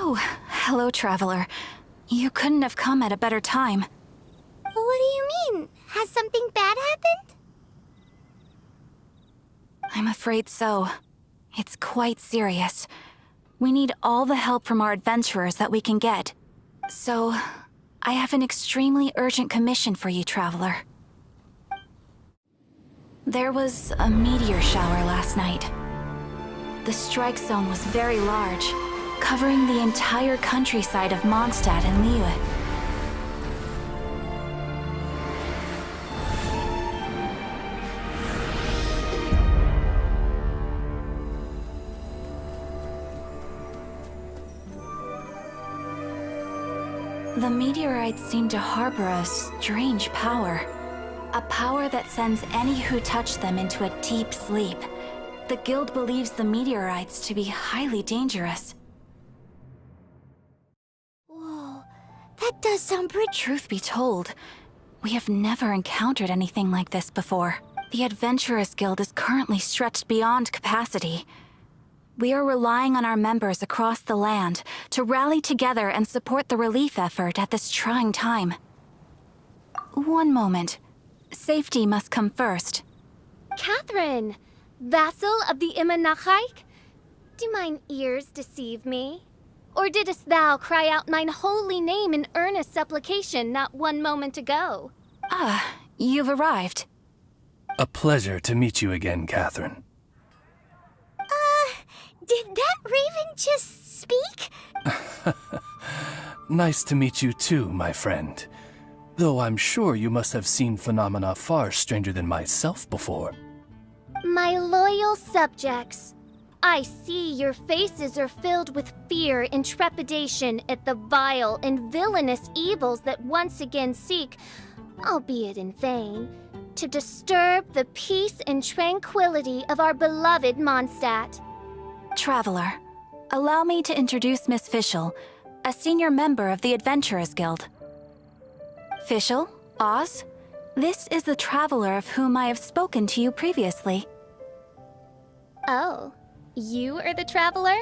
Oh, hello, traveler. You couldn't have come at a better time. What do you mean? Has something bad happened? I'm afraid so. It's quite serious. We need all the help from our adventurers that we can get. So, I have an extremely urgent commission for you, traveler. There was a meteor shower last night. The strike zone was very large, covering the entire countryside of Mondstadt and Liyue. The meteorites seem to harbor a strange power. A power that sends any who touch them into a deep sleep. The guild believes the meteorites to be highly dangerous. Whoa, that does sound pretty... Truth be told, we have never encountered anything like this before. The Adventurers Guild is currently stretched beyond capacity. We are relying on our members across the land to rally together and support the relief effort at this trying time. One moment. Safety must come first. Catherine! Vassal of the Imanachike? Do mine ears deceive me? Or didst thou cry out mine holy name in earnest supplication not one moment ago? Ah, you've arrived. A pleasure to meet you again, Catherine. Did that raven just speak? Nice to meet you too, my friend. Though I'm sure you must have seen phenomena far stranger than myself before. My loyal subjects, I see your faces are filled with fear and trepidation at the vile and villainous evils that once again seek, albeit in vain, to disturb the peace and tranquility of our beloved Mondstadt. Traveler, allow me to introduce Miss Fischl, a senior member of the Adventurers Guild. Fischl, Oz, this is the traveler of whom I have spoken to you previously. Oh, you are the traveler?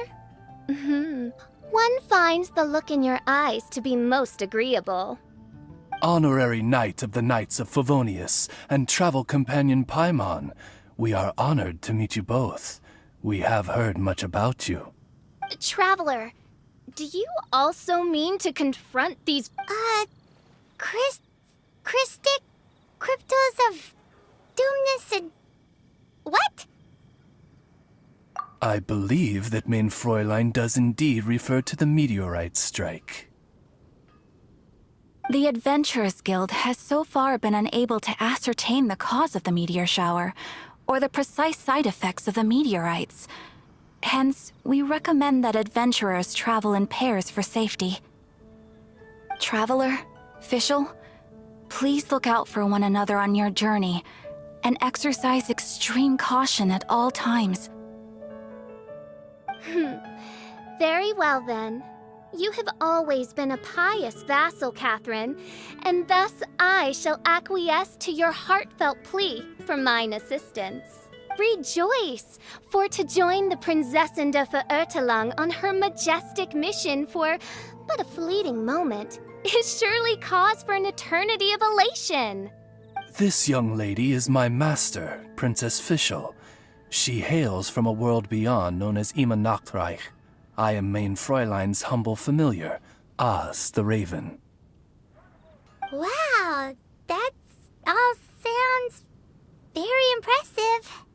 One finds the look in your eyes to be most agreeable. Honorary Knight of the Knights of Favonius and travel companion Paimon, we are honored to meet you both. We have heard much about you. Traveler, do you also mean to confront these... Christic cryptos of doomness and... what? I believe that Mein Fräulein does indeed refer to the meteorite strike. The Adventurers Guild has so far been unable to ascertain the cause of the meteor shower, or the precise side effects of the meteorites. Hence, we recommend that adventurers travel in pairs for safety. Traveler, Fischl, please look out for one another on your journey, and exercise extreme caution at all times. Very well then. You have always been a pious vassal, Catherine, and thus I shall acquiesce to your heartfelt plea for mine assistance. Rejoice, for to join the Prinzessin de Verurteilung on her majestic mission for but a fleeting moment is surely cause for an eternity of elation. This young lady is my master, Princess Fischl. She hails from a world beyond known as Imanachreich. I am Mein Fräulein's humble familiar, Oz the Raven. Wow, that all sounds very impressive.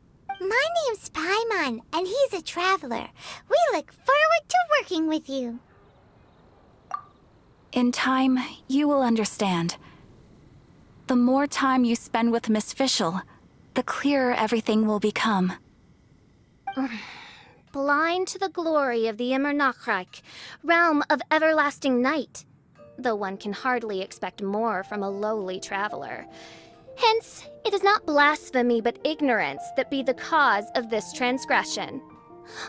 My name's Paimon, and he's a traveler. We look forward to working with you. In time, you will understand. The more time you spend with Miss Fischl, the clearer everything will become. Blind to the glory of the Imanachreich, realm of everlasting night, though one can hardly expect more from a lowly traveler. Hence, it is not blasphemy but ignorance that be the cause of this transgression.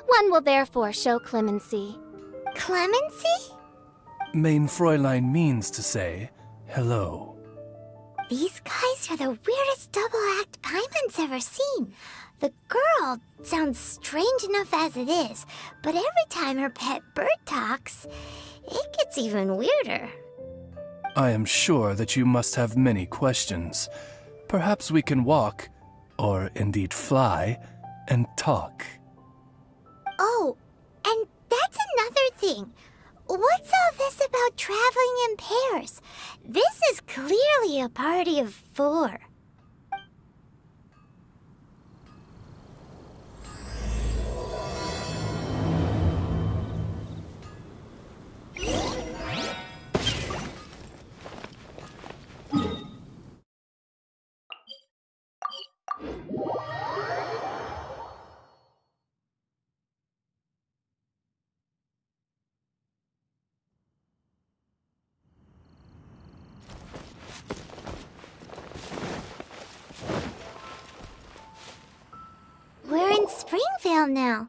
One will therefore show clemency. Clemency? Mein Fräulein means to say hello. These guys are the weirdest double-act Paimon's ever seen. The girl sounds strange enough as it is, but every time her pet bird talks, it gets even weirder. I am sure that you must have many questions. Perhaps we can walk, or indeed fly, and talk. Oh, and that's another thing. What's all this about traveling in pairs? This is clearly a party of 4. We're in Springvale now.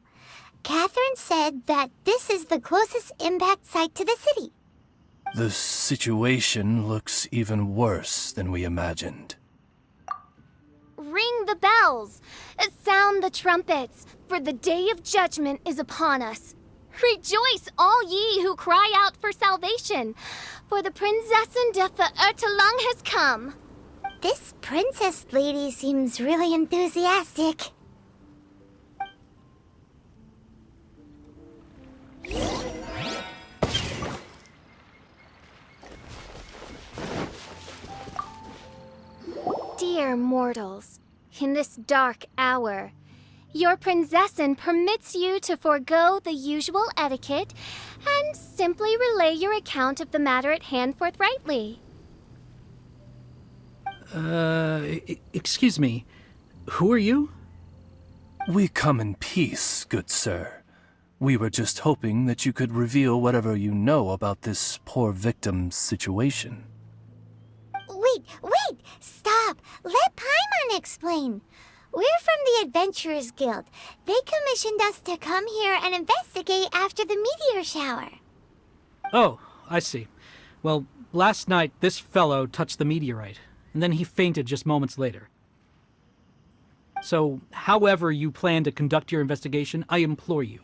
Catherine said that this is the closest impact site to the city. The situation looks even worse than we imagined. Ring the bells! Sound the trumpets, for the day of judgment is upon us. Rejoice, all ye who cry out for salvation, for the Prinzessin de Verurtelang has come. This princess lady seems really enthusiastic. Dear mortals, in this dark hour, your Prinzessin permits you to forego the usual etiquette and simply relay your account of the matter at hand forthrightly. Excuse me. Who are you? We come in peace, good sir. We were just hoping that you could reveal whatever you know about this poor victim's situation. Wait! Stop! Let Paimon explain. We're from the Adventurers Guild. They commissioned us to come here and investigate after the meteor shower. Oh, I see. Well, last night this fellow touched the meteorite, and then he fainted just moments later. So, however you plan to conduct your investigation, I implore you,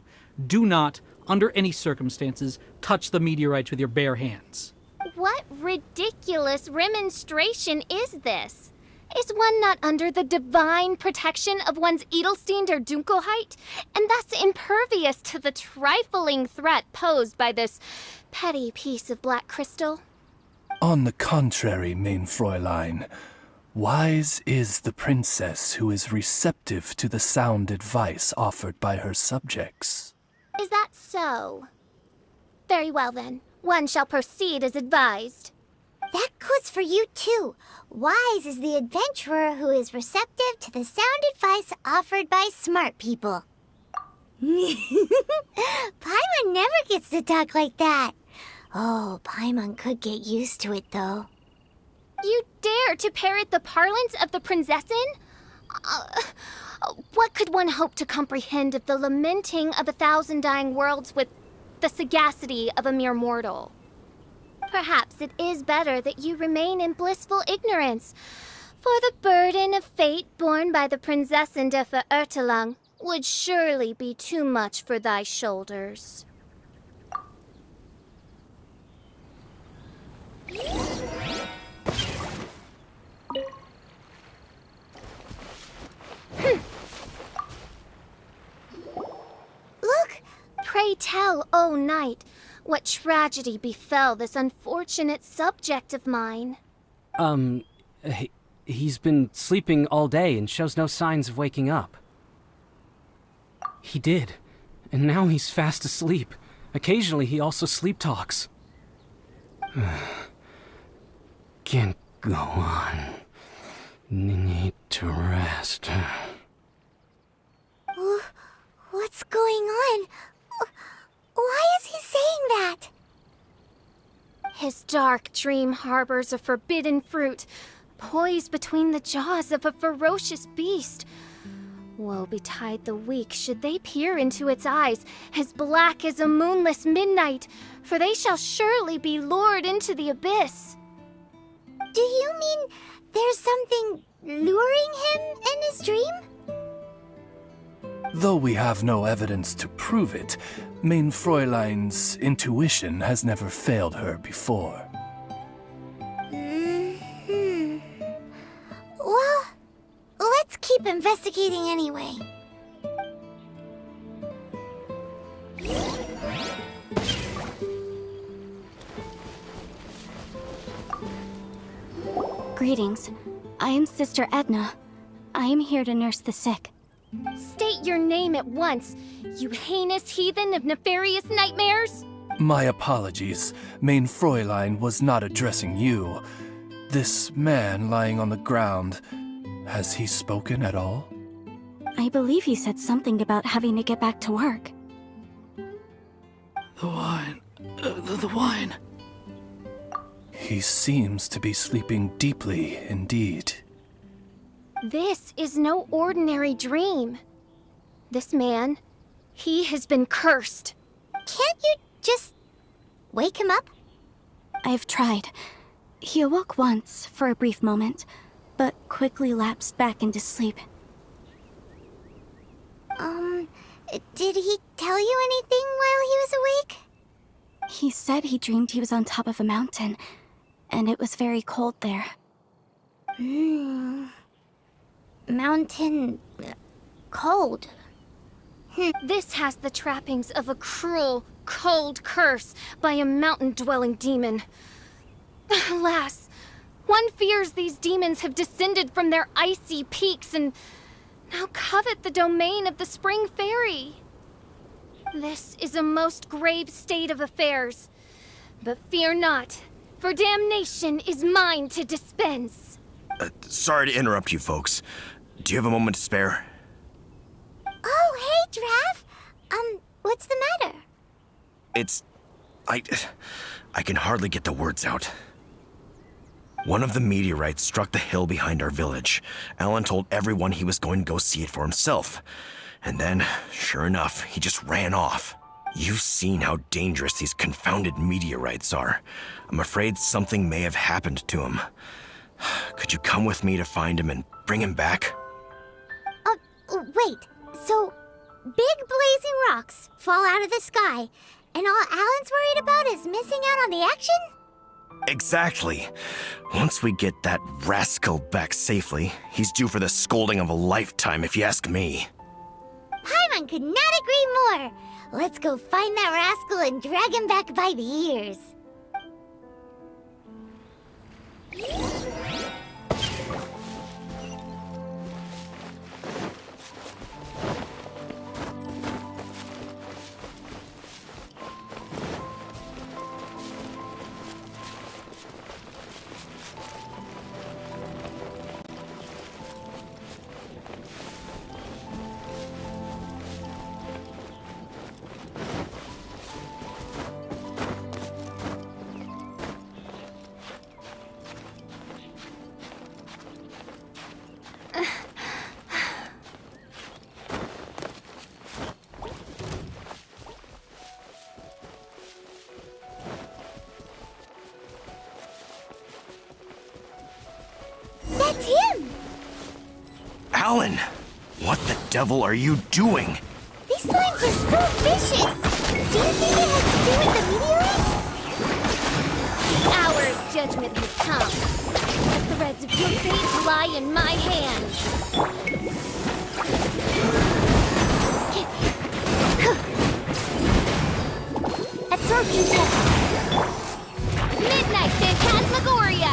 do not, under any circumstances, touch the meteorites with your bare hands. What ridiculous remonstration is this? Is one not under the divine protection of one's Edelstein der Dunkelheit, and thus impervious to the trifling threat posed by this petty piece of black crystal? On the contrary, mein Fräulein, wise is the princess who is receptive to the sound advice offered by her subjects. Is that so? Very well then. One shall proceed as advised. That goes for you too. Wise is the adventurer who is receptive to the sound advice offered by smart people. Paimon never gets to talk like that. Oh, Paimon could get used to it though. You dare to parrot the parlance of the Prinzessin? What could one hope to comprehend of the lamenting of 1,000 dying worlds with the sagacity of a mere mortal? Perhaps it is better that you remain in blissful ignorance, for the burden of fate borne by the Prinzessin de Verurtelang would surely be too much for thy shoulders. Look! Pray tell, O knight, what tragedy befell this unfortunate subject of mine? He's been sleeping all day and shows no signs of waking up. He did, and now he's fast asleep. Occasionally he also sleep talks. Can't go on. Need to rest. What's going on? Why is he saying that? His dark dream harbors a forbidden fruit, poised between the jaws of a ferocious beast. Woe betide the weak should they peer into its eyes, as black as a moonless midnight, for they shall surely be lured into the abyss. Do you mean there's something luring him in his dream? Though we have no evidence to prove it, Mein Fräulein's intuition has never failed her before. Well, let's keep investigating anyway. Greetings. I am Sister Edna. I am here to nurse the sick. State your name at once, you heinous heathen of nefarious nightmares! My apologies. Mein Fräulein was not addressing you. This man lying on the ground, has he spoken at all? I believe he said something about having to get back to work. The wine. The wine. He seems to be sleeping deeply indeed. This is no ordinary dream. This man, he has been cursed. Can't you just wake him up? I've tried. He awoke once for a brief moment, but quickly lapsed back into sleep. Did he tell you anything while he was awake? He said he dreamed he was on top of a mountain, and it was very cold there. Mountain... cold. This has the trappings of a cruel, cold curse by a mountain-dwelling demon. Alas, one fears these demons have descended from their icy peaks and now covet the domain of the Spring Fairy. This is a most grave state of affairs. But fear not, for damnation is mine to dispense. Sorry to interrupt you, folks. Do you have a moment to spare? Oh, hey, Draff. What's the matter? I can hardly get the words out. One of the meteorites struck the hill behind our village. Alan told everyone he was going to go see it for himself. And then, sure enough, he just ran off. You've seen how dangerous these confounded meteorites are. I'm afraid something may have happened to him. Could you come with me to find him and bring him back? Wait. So, big blazing rocks fall out of the sky, and all Alan's worried about is missing out on the action? Exactly. Once we get that rascal back safely, he's due for the scolding of a lifetime, if you ask me. Paimon could not agree more. Let's go find that rascal and drag him back by the ears. That's him! Alan! What the devil are you doing? These slimes are so vicious! Do you think it has to do with the meteorite? The hour of judgment has come. The threads of your fate lie in my hands. Absorption test! Midnight Phantasmagoria!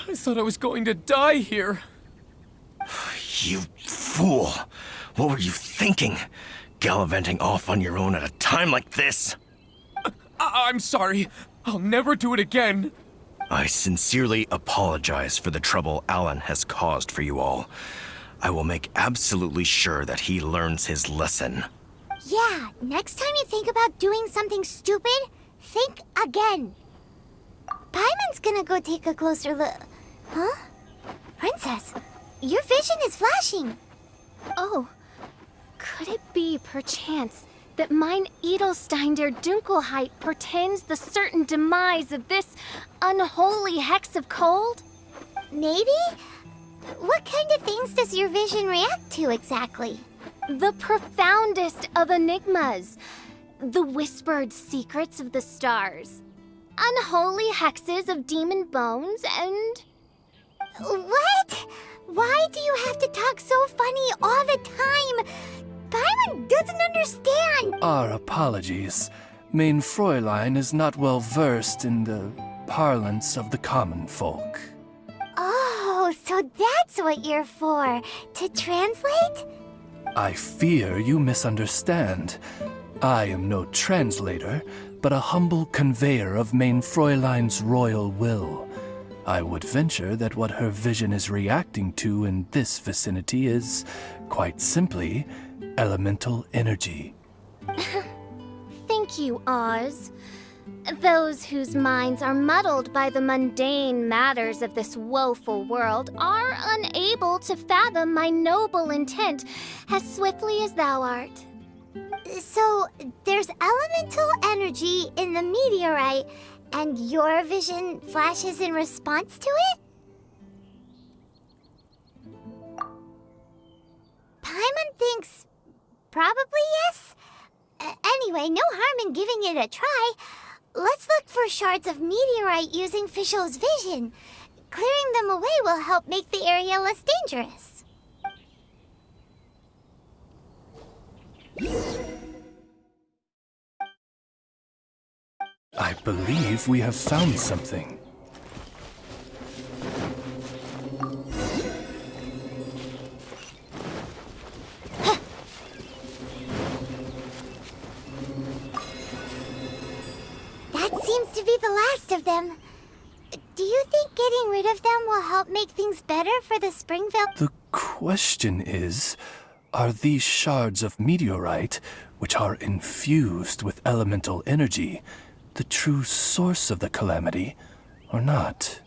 I thought I was going to die here. You fool! What were you thinking? Gallivanting off on your own at a time like this? I'm sorry. I'll never do it again. I sincerely apologize for the trouble Alan has caused for you all. I will make absolutely sure that he learns his lesson. Yeah, next time you think about doing something stupid, think again. Paimon's gonna go take a closer look. Huh? Princess, your vision is flashing. Oh, could it be, perchance, that mine Edelstein der Dunkelheit portends the certain demise of this unholy hex of cold? Maybe? What kind of things does your vision react to exactly? The profoundest of enigmas. The whispered secrets of the stars. Unholy hexes of demon bones and... What? Why do you have to talk so funny all the time? Paimon doesn't understand. Our apologies. Mein Fräulein is not well versed in the parlance of the common folk. Oh, so that's what you're for. To translate? I fear you misunderstand. I am no translator, but a humble conveyor of Mein Fräulein's royal will. I would venture that what her vision is reacting to in this vicinity is, quite simply, elemental energy. Thank you, Oz. Those whose minds are muddled by the mundane matters of this woeful world are unable to fathom my noble intent as swiftly as thou art. So, there's elemental energy in the meteorite, and your vision flashes in response to it? Paimon thinks probably yes. Anyway, no harm in giving it a try. Let's look for shards of meteorite using Fischl's vision. Clearing them away will help make the area less dangerous. I believe we have found something. That seems to be the last of them. Do you think getting rid of them will help make things better for the Springville? The question is, are these shards of meteorite, which are infused with elemental energy, the true source of the calamity, or not?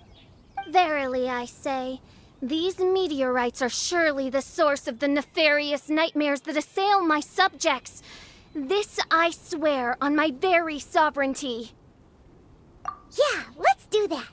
Verily, I say, these meteorites are surely the source of the nefarious nightmares that assail my subjects. This I swear on my very sovereignty. Yeah, let's do that.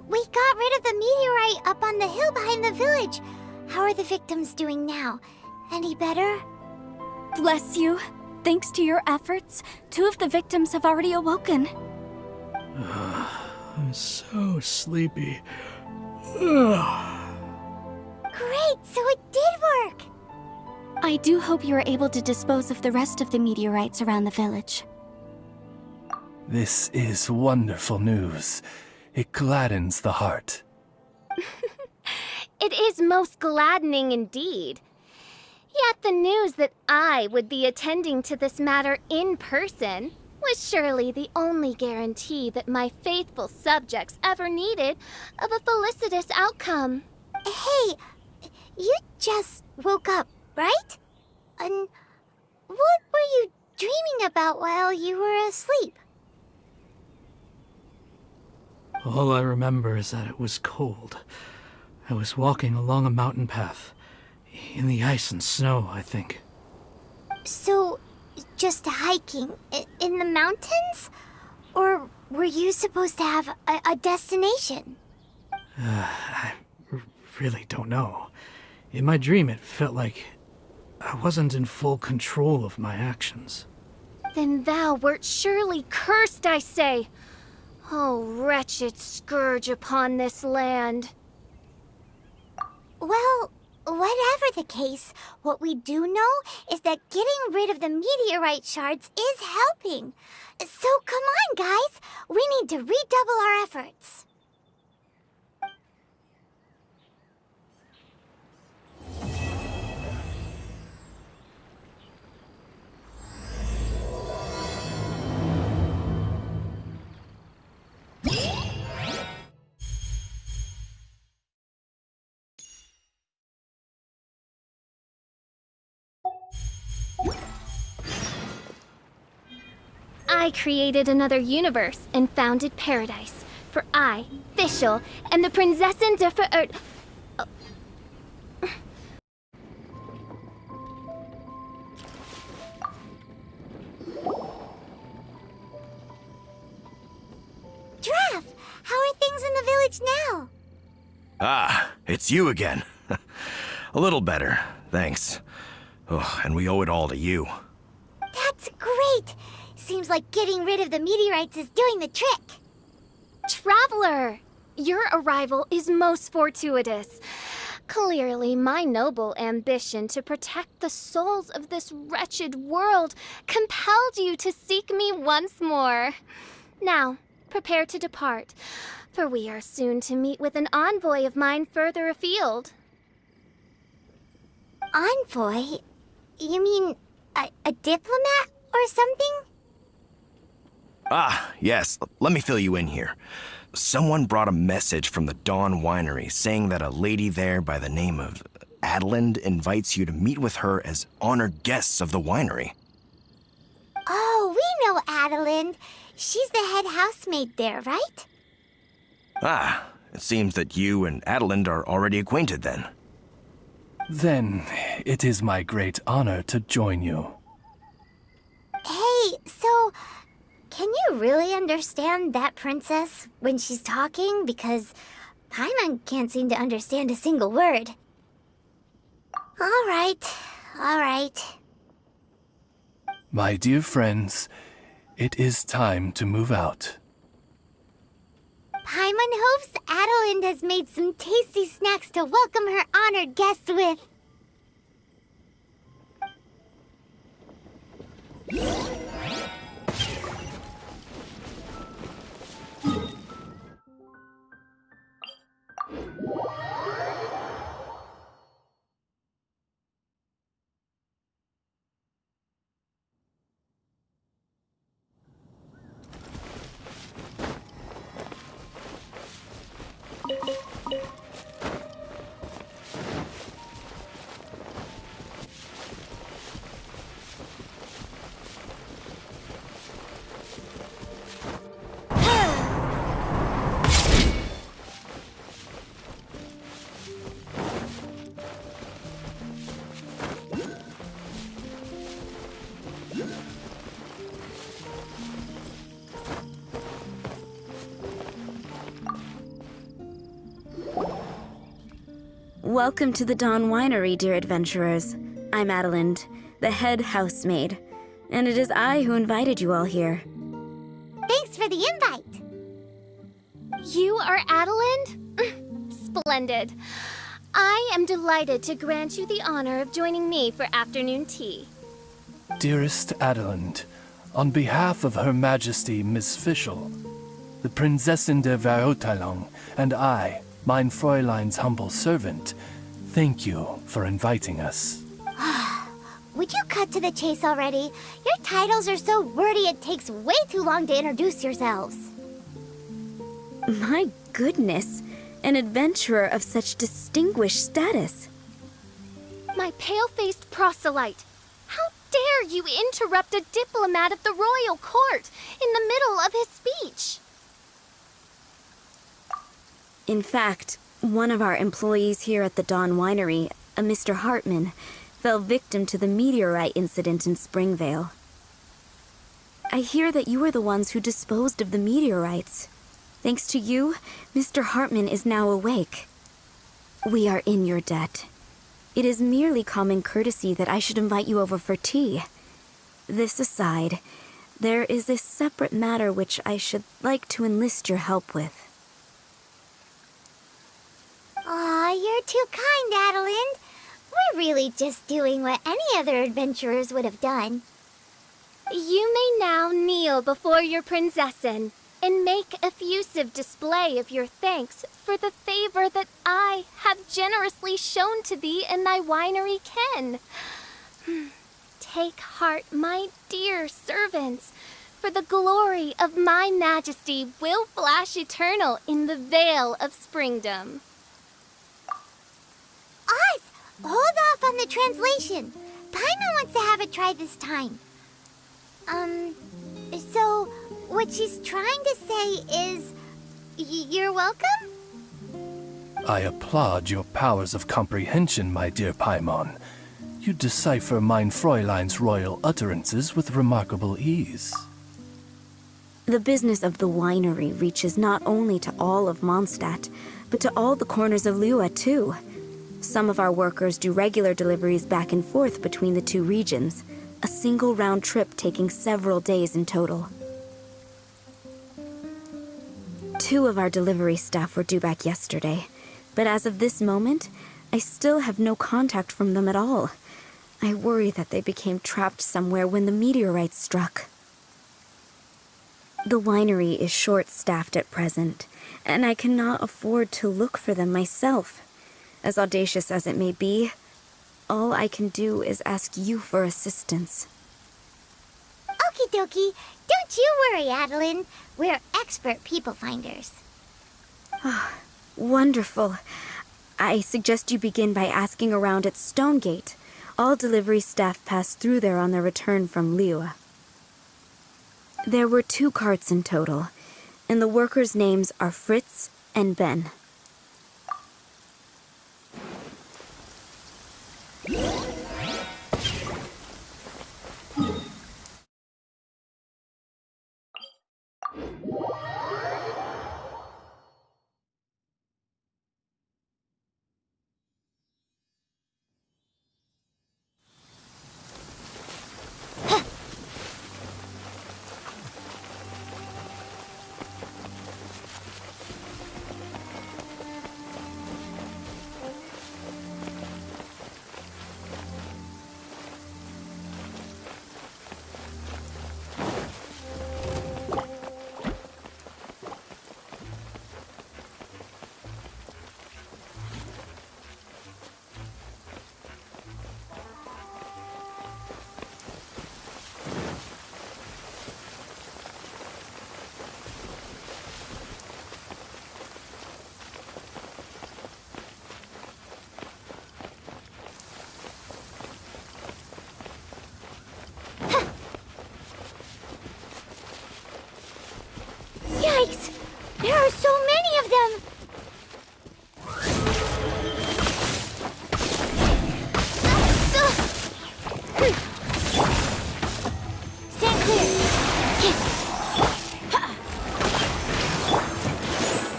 We got rid of the meteorite up on the hill behind the village. How are the victims doing now? Any better? Bless you. Thanks to your efforts, 2 of the victims have already awoken. I'm so sleepy. Great, so it did work. I do hope you are able to dispose of the rest of the meteorites around the village. This is wonderful news. It gladdens the heart. It is most gladdening indeed. Yet the news that I would be attending to this matter in person was surely the only guarantee that my faithful subjects ever needed of a felicitous outcome. Hey, you just woke up, right? And what were you dreaming about while you were asleep? All I remember is that it was cold. I was walking along a mountain path. In the ice and snow, I think. So, just hiking in the mountains? Or were you supposed to have a destination? I really don't know. In my dream, it felt like I wasn't in full control of my actions. Then thou wert surely cursed, I say. Oh, wretched scourge upon this land. Well, Whatever the case, what we do know is that getting rid of the meteorite shards is helping. So come on, guys. We need to redouble our efforts. I created another universe and founded paradise. For I, Fischl, and the Prinzessin der Ver... Draff, how are things in the village now? Ah, it's you again. A little better, thanks. Oh, and we owe it all to you. That's great. Seems like getting rid of the meteorites is doing the trick. Traveler! Your arrival is most fortuitous. Clearly, my noble ambition to protect the souls of this wretched world compelled you to seek me once more. Now, prepare to depart, for we are soon to meet with an envoy of mine further afield. Envoy? You mean a diplomat or something? Ah, yes, let me fill you in here. Someone brought a message from the Dawn Winery saying that a lady there by the name of Adelind invites you to meet with her as honored guests of the winery. Oh, we know Adelind. She's the head housemaid there, right? Ah, it seems that you and Adelind are already acquainted then. Then it is my great honor to join you. Hey, so... can you really understand that princess when she's talking? Because Paimon can't seem to understand a single word. All right. My dear friends, it is time to move out. Paimon hopes Adelind has made some tasty snacks to welcome her honored guests with. Welcome to the Dawn Winery, dear adventurers. I'm Adelind, the head housemaid, and it is I who invited you all here. Thanks for the invite. You are Adelind? Splendid. I am delighted to grant you the honor of joining me for afternoon tea. Dearest Adelind, on behalf of Her Majesty Miss Fischl, the Prinzessin der Verurteilung, and I, mein Fräulein's humble servant, thank you for inviting us. Would you cut to the chase already? Your titles are so wordy it takes way too long to introduce yourselves. My goodness, an adventurer of such distinguished status. My pale-faced proselyte, how dare you interrupt a diplomat of the royal court in the middle of his speech? In fact, one of our employees here at the Dawn Winery, a Mr. Hartman, fell victim to the meteorite incident in Springvale. I hear that you were the ones who disposed of the meteorites. Thanks to you, Mr. Hartman is now awake. We are in your debt. It is merely common courtesy that I should invite you over for tea. This aside, there is a separate matter which I should like to enlist your help with. Aw, you're too kind, Adelind. We're really just doing what any other adventurers would have done. You may now kneel before your prinzessin and make effusive display of your thanks for the favor that I have generously shown to thee and thy winery ken. Take heart, my dear servants, for the glory of my majesty will flash eternal in the vale of springdom. Oz, hold off on the translation. Paimon wants to have a try this time. So what she's trying to say is, you're welcome? I applaud your powers of comprehension, my dear Paimon. You decipher mein Fräulein's royal utterances with remarkable ease. The business of the winery reaches not only to all of Mondstadt, but to all the corners of Lua, too. Some of our workers do regular deliveries back and forth between the two regions, a single round trip taking several days in total. 2 of our delivery staff were due back yesterday, but as of this moment, I still have no contact from them at all. I worry that they became trapped somewhere when the meteorite struck. The winery is short-staffed at present, and I cannot afford to look for them myself. As audacious as it may be, all I can do is ask you for assistance. Okie dokie. Don't you worry, Adeline. We're expert people finders. Wonderful. I suggest you begin by asking around at Stonegate. All delivery staff pass through there on their return from Lua. There were 2 carts in total, and the workers' names are Fritz and Ben. Yikes! There are so many of them! Stand clear!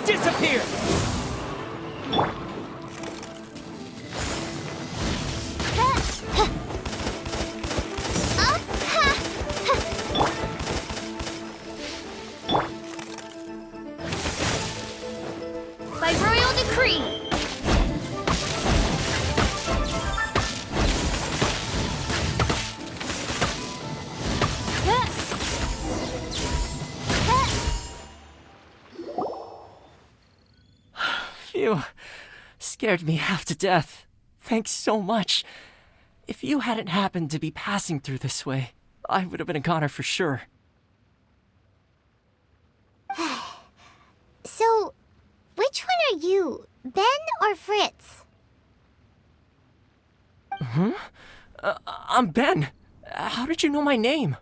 Disappear! By royal decree! Phew. Scared me half to death. Thanks so much. If you hadn't happened to be passing through this way, I would have been a goner for sure. So, which one are you, Ben or Fritz? I'm Ben. How did you know my name?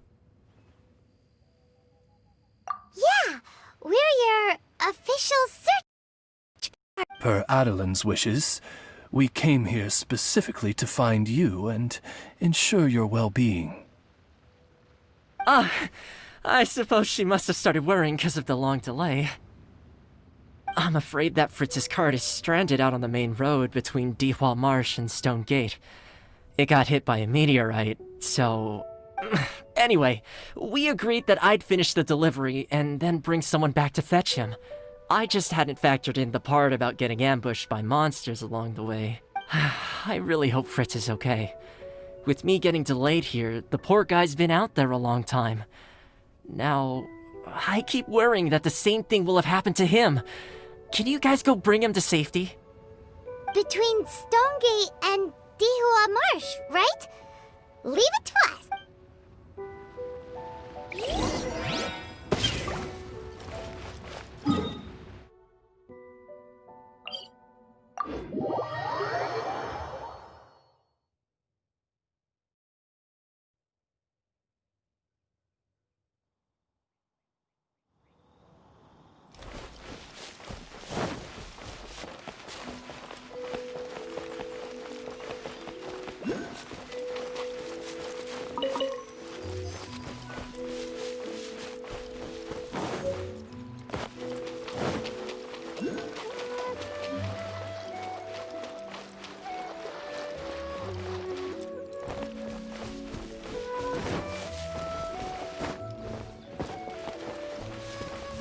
Yeah, we're your official search. Per Adeline's wishes, we came here specifically to find you and ensure your well-being. I suppose she must have started worrying because of the long delay. I'm afraid that Fritz's cart is stranded out on the main road between Dihwal Marsh and Stone Gate. It got hit by a meteorite, so... Anyway, we agreed that I'd finish the delivery and then bring someone back to fetch him. I just hadn't factored in the part about getting ambushed by monsters along the way. I really hope Fritz is okay. With me getting delayed here, the poor guy's been out there a long time. Now, I keep worrying that the same thing will have happened to him. Can you guys go bring him to safety? Between Stonegate and Dihua Marsh, right? Leave it to us.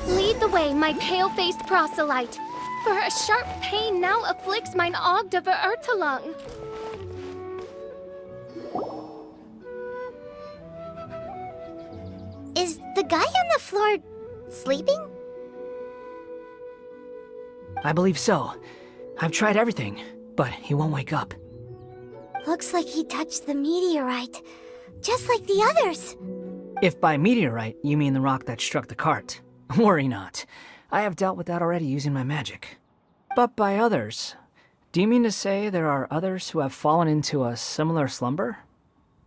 Lead the way, my pale-faced proselyte, for a sharp pain now afflicts mine ofthe Ertelung. Is the guy on the floor sleeping? I believe so. I've tried everything, but he won't wake up. Looks like he touched the meteorite, just like the others. If by meteorite you mean the rock that struck the cart, worry not. I have dealt with that already using my magic. But by others, do you mean to say there are others who have fallen into a similar slumber?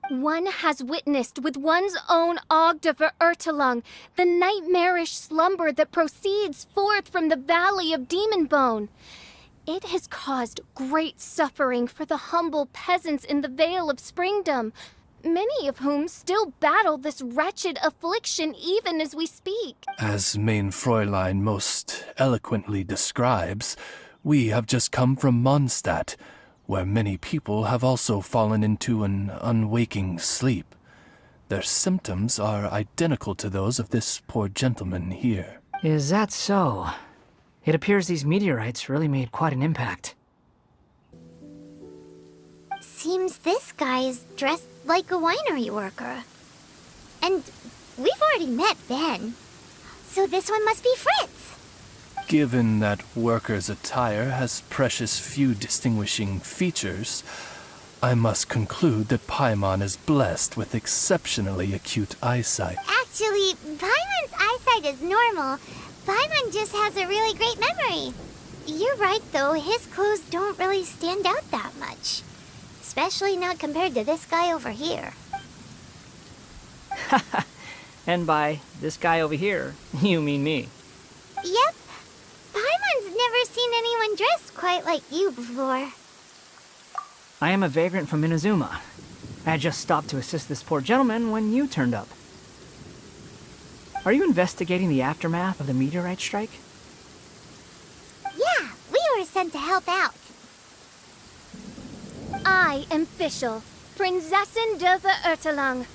One has witnessed with one's own ofthe Ertelung the nightmarish slumber that proceeds forth from the Valley of Demon Bone. It has caused great suffering for the humble peasants in the Vale of Springdom, many of whom still battle this wretched affliction even as we speak. As Main Fräulein most eloquently describes, we have just come from Mondstadt, where many people have also fallen into an unwaking sleep. Their symptoms are identical to those of this poor gentleman here. Is that so? It appears these meteorites really made quite an impact. Seems this guy is dressed like a winery worker. And we've already met Ben. So this one must be Fritz. Given that worker's attire has precious few distinguishing features, I must conclude that Paimon is blessed with exceptionally acute eyesight. Actually, Paimon's eyesight is normal. Paimon just has a really great memory. You're right, though. His clothes don't really stand out that much. Especially not compared to this guy over here. And by this guy over here, you mean me. Yep. Paimon's never seen anyone dressed quite like you before. I am a vagrant from Inazuma. I had just stopped to assist this poor gentleman when you turned up. Are you investigating the aftermath of the meteorite strike? Yeah, we were sent to help out. I am Fischl, Prinzessin d'Ofthe Ertelung,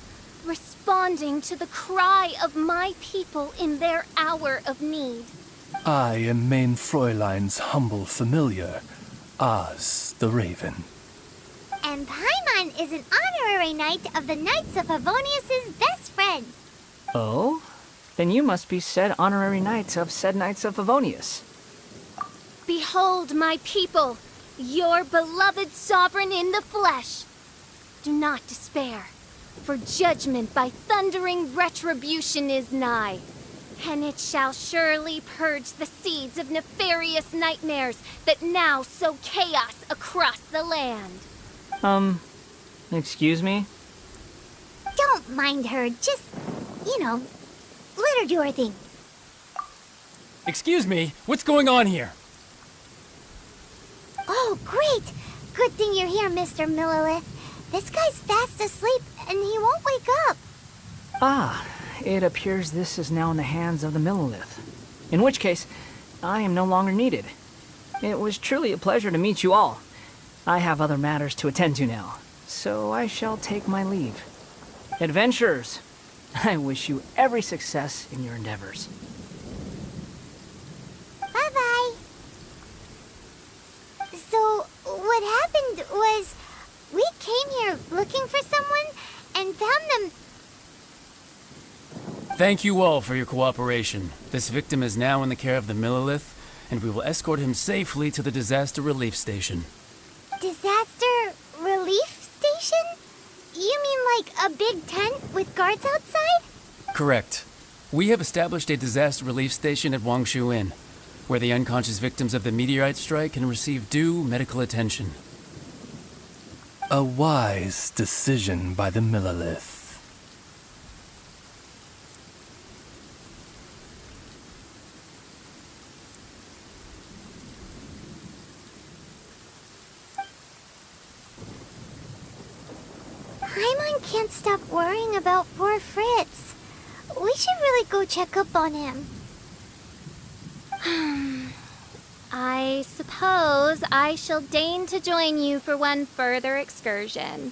responding to the cry of my people in their hour of need. I am Main Fräulein's humble familiar, Oz the Raven. And Paimon is an honorary knight of the Knights of Favonius' best friend. Oh? Then you must be said honorary knight of said Knights of Favonius. Behold my people, your beloved sovereign in the flesh. Do not despair, for judgment by thundering retribution is nigh. And it shall surely purge the seeds of nefarious nightmares that now sow chaos across the land. Excuse me? Don't mind her, just, let her do her thing. Excuse me, what's going on here? Oh, great! Good thing you're here, Mr. Millilith. This guy's fast asleep, and he won't wake up. Ah, it appears this is now in the hands of the Millilith. In which case, I am no longer needed. It was truly a pleasure to meet you all. I have other matters to attend to now, so I shall take my leave. Adventurers, I wish you every success in your endeavors. Bye-bye. So, what happened We came here looking for someone and found them. Thank you all for your cooperation. This victim is now in the care of the Millilith, and we will escort him safely to the disaster relief station. Disaster relief station? You mean like a big tent with guards outside? Correct. We have established a disaster relief station at Wangshu Inn, where the unconscious victims of the meteorite strike can receive due medical attention. A wise decision by the Millilith. Paimon can't stop worrying about poor Fritz. We should really go check up on him. I suppose I shall deign to join you for one further excursion.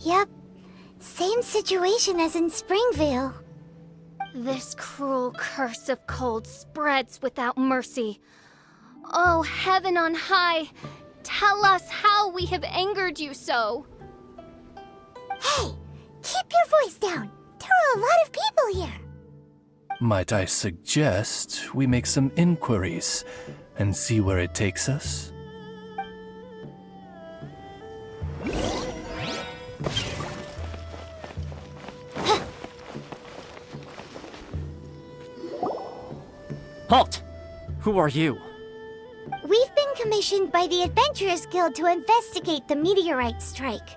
Yep. Same situation as in Springvale. This cruel curse of cold spreads without mercy. Oh, heaven on high, tell us how we have angered you so. Hey, keep your voice down. There are a lot of people here. Might I suggest we make some inquiries and see where it takes us? Halt! Who are you? We've been commissioned by the Adventurers Guild to investigate the meteorite strike.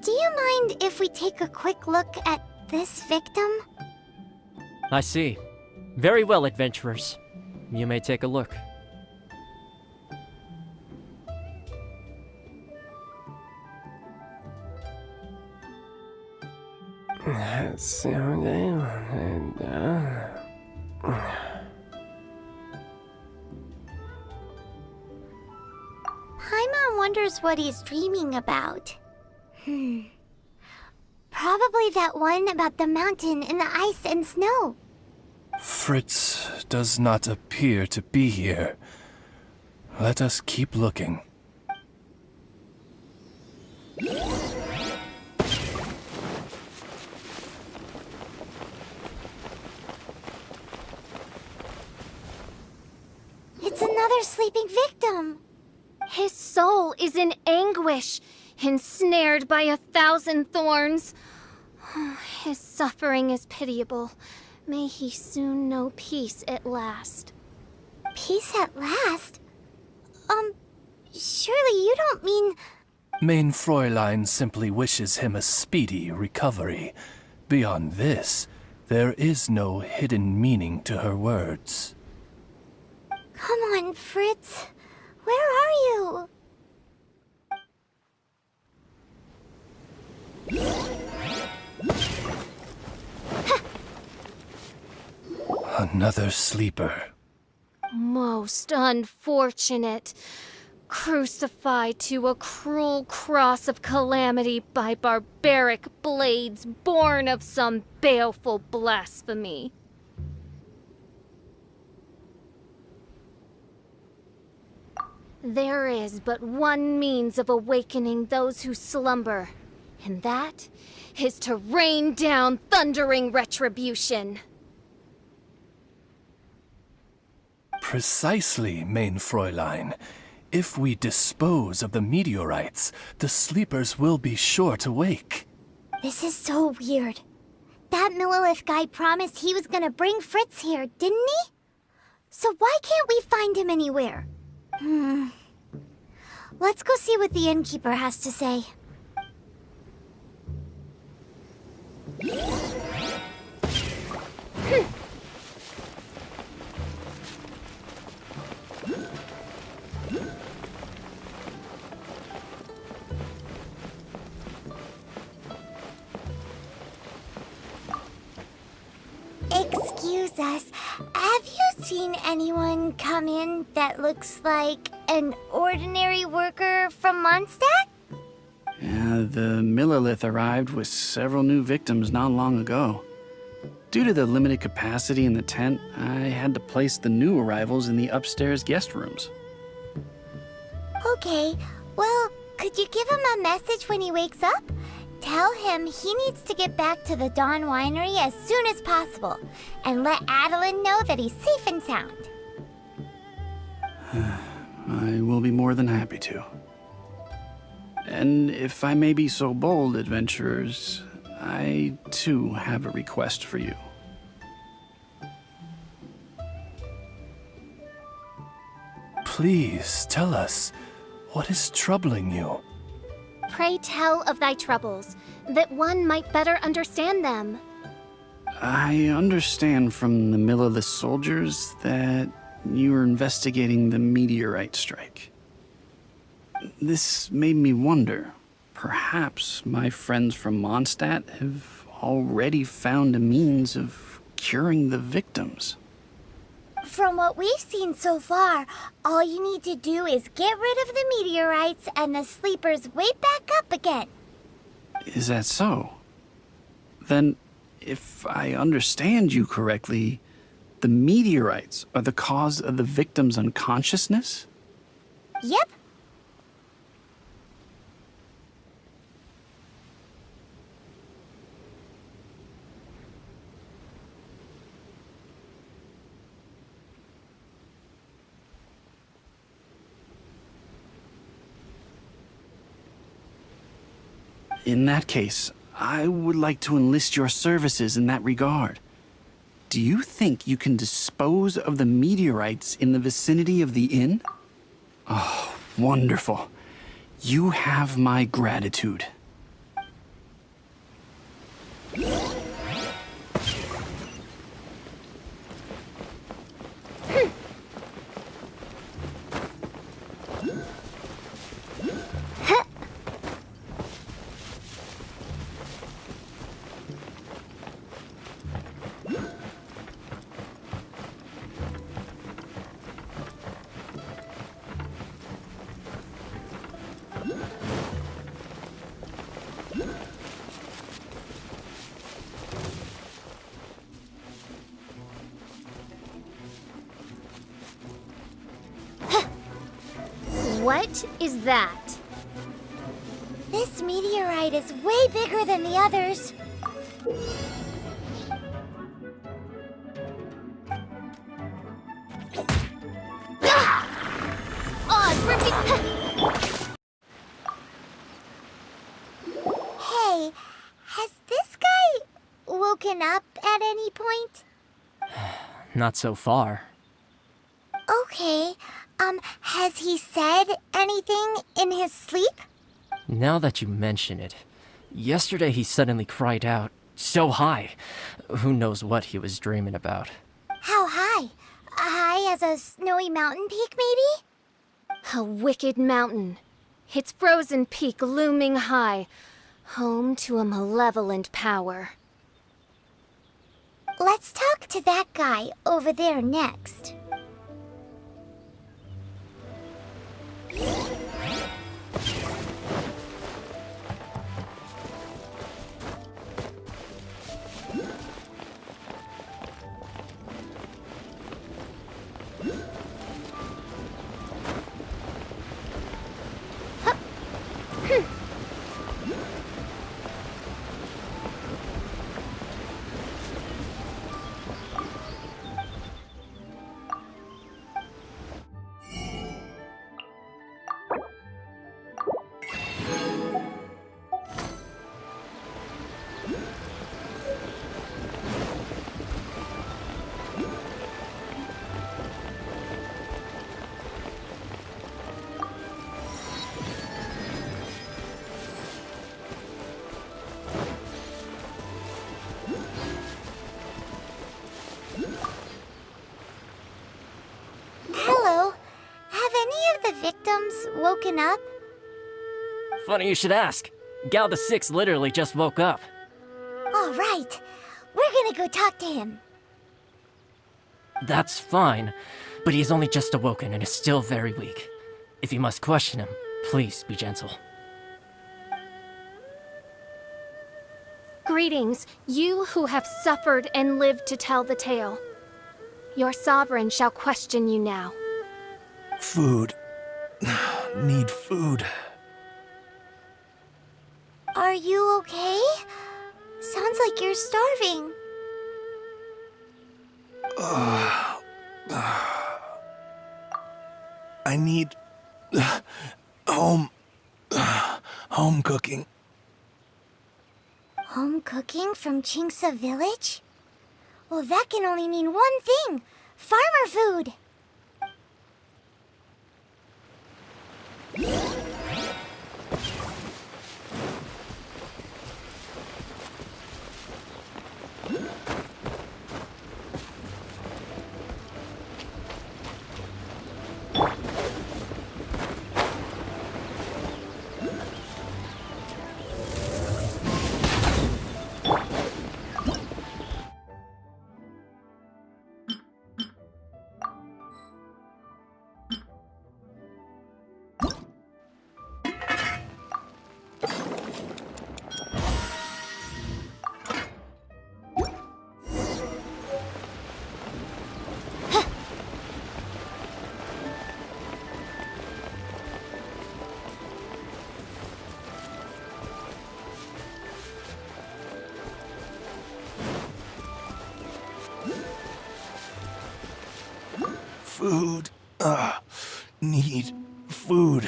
Do you mind if we take a quick look at this victim? I see. Very well, adventurers. You may take a look. Paimon wonders what he's dreaming about. Probably that one about the mountain and the ice and snow. Fritz does not appear to be here. Let us keep looking. It's another sleeping victim. His soul is in anguish, ensnared by 1,000 thorns. His suffering is pitiable. May he soon know peace at last. Peace at last? Surely you don't mean... Mein Fräulein simply wishes him a speedy recovery. Beyond this, there is no hidden meaning to her words. Come on, Fritz. Where are you? Another sleeper. Most unfortunate. Crucified to a cruel cross of calamity by barbaric blades born of some baleful blasphemy. There is but one means of awakening those who slumber, and that is to rain down thundering retribution. Precisely, Mein Fräulein. If we dispose of the meteorites, the sleepers will be sure to wake. This is so weird. That Millilith guy promised he was gonna bring Fritz here, didn't he? So why can't we find him anywhere? Let's go see what the innkeeper has to say. Excuse us, have you seen anyone come in that looks like an ordinary worker from Mondstadt? Yeah, the Millilith arrived with several new victims not long ago. Due to the limited capacity in the tent, I had to place the new arrivals in the upstairs guest rooms. Okay, well, could you give him a message when he wakes up? Tell him he needs to get back to the Dawn Winery as soon as possible, and let Adeline know that he's safe and sound. I will be more than happy to. And if I may be so bold, adventurers, I too have a request for you. Please tell us, what is troubling you? Pray tell of thy troubles, that one might better understand them. I understand from the Millilith soldiers that you are investigating the meteorite strike. This made me wonder, perhaps my friends from Mondstadt have already found a means of curing the victims. From what we've seen so far, all you need to do is get rid of the meteorites and the sleepers wake back up again. Is that so? Then, if I understand you correctly, the meteorites are the cause of the victim's unconsciousness? Yep. In that case, I would like to enlist your services in that regard. Do you think you can dispose of the meteorites in the vicinity of the inn? Oh, wonderful. You have my gratitude. What is that? This meteorite is way bigger than the others. Hey, has this guy woken up at any point? Not so far. Okay, has he said anything in his sleep? Now that you mention it, yesterday he suddenly cried out, so high. Who knows what he was dreaming about. How high? High as a snowy mountain peak, maybe? A wicked mountain. Its frozen peak looming high, home to a malevolent power. Let's talk to that guy over there next. woken up? Funny you should ask. Gal the Six literally just woke up. All right. We're gonna go talk to him. That's fine, but he's only just awoken and is still very weak. If you must question him, please be gentle. Greetings, you who have suffered and lived to tell the tale. Your sovereign shall question you now. Food. Need food. Are you okay? Sounds like you're starving. I need home cooking. Home cooking from Chinksa village? Well, that can only mean one thing. Farmer food. Food. Need food.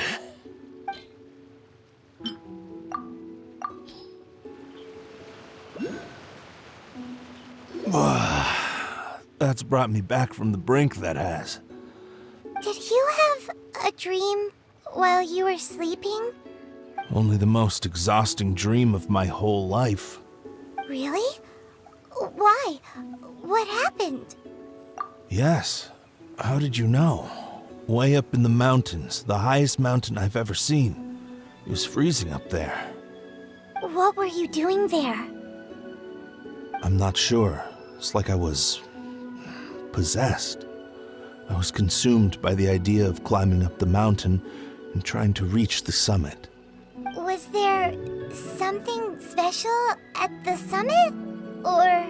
That's brought me back from the brink, that has. Did you have a dream while you were sleeping? Only the most exhausting dream of my whole life. Really? Why? What happened? Yes. How did you know? Way up in the mountains, the highest mountain I've ever seen. It was freezing up there. What were you doing there? I'm not sure. It's like I was possessed. I was consumed by the idea of climbing up the mountain and trying to reach the summit. Was there something special at the summit? Or...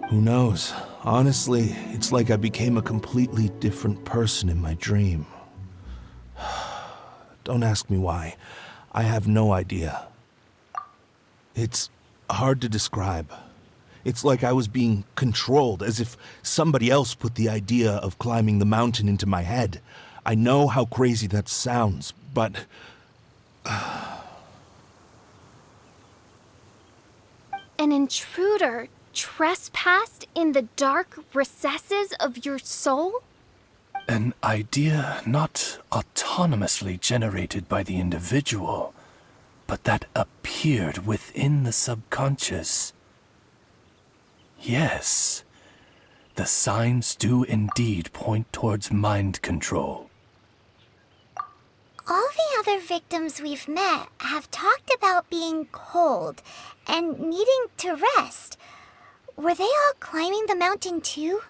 Who knows? Honestly, it's like I became a completely different person in my dream. Don't ask me why. I have no idea. It's hard to describe. It's like I was being controlled, as if somebody else put the idea of climbing the mountain into my head. I know how crazy that sounds, but... An intruder trespassed in the dark recesses of your soul? An idea not autonomously generated by the individual, but that appeared within the subconscious. Yes, the signs do indeed point towards mind control. All the other victims we've met have talked about being cold and needing to rest. Were they all climbing the mountain too?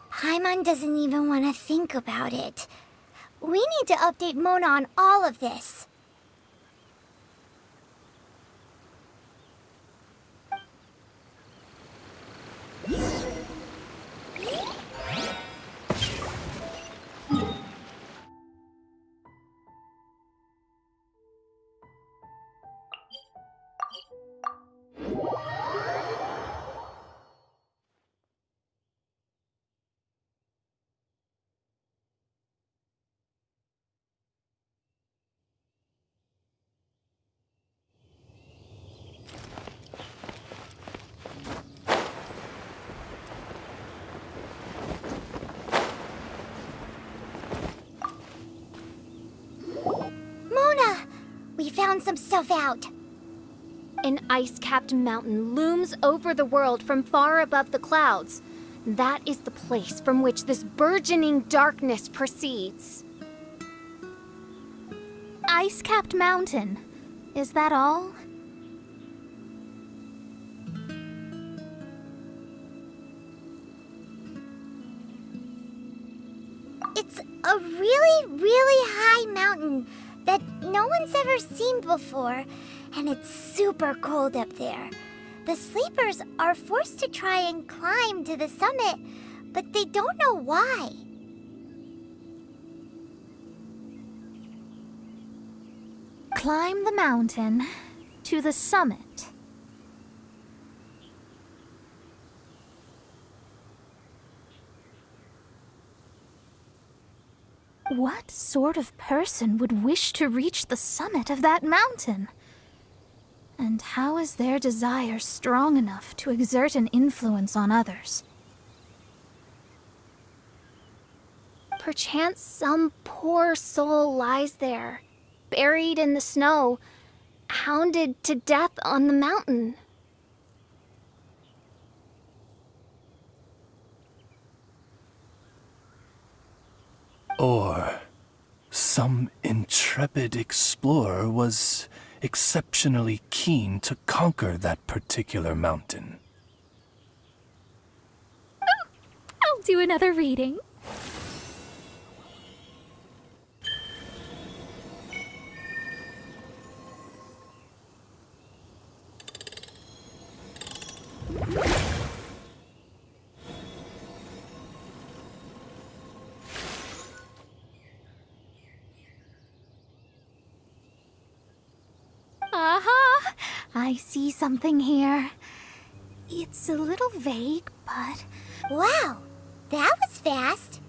Paimon doesn't even want to think about it. We need to update Mona on all of this. We found some stuff out. An ice-capped mountain looms over the world from far above the clouds. That is the place from which this burgeoning darkness proceeds. Ice-capped mountain. Is that all? It's a really, really high mountain that no one's ever seen before, and it's super cold up there. The sleepers are forced to try and climb to the summit, but they don't know why. Climb the mountain to the summit. What sort of person would wish to reach the summit of that mountain? And how is their desire strong enough to exert an influence on others? Perchance some poor soul lies there, buried in the snow, hounded to death on the mountain. Or some intrepid explorer was exceptionally keen to conquer that particular mountain. I'll do another reading. Aha! I see something here. It's a little vague, but... Wow, that was fast.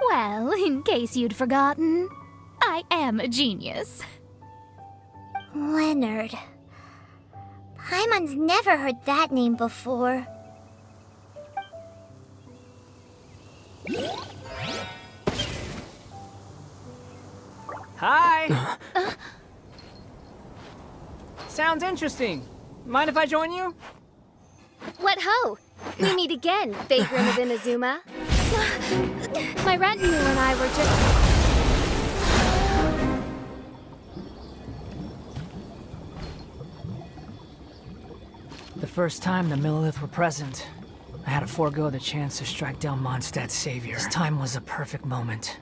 Well, in case you'd forgotten, I am a genius. Leonard. Paimon's never heard that name before. Hi! Sounds interesting. Mind if I join you? What ho! We meet again, Vagrant of Inazuma. My retinue and I were just... The first time the Millilith were present, I had to forego the chance to strike down Mondstadt's savior. This time was a perfect moment.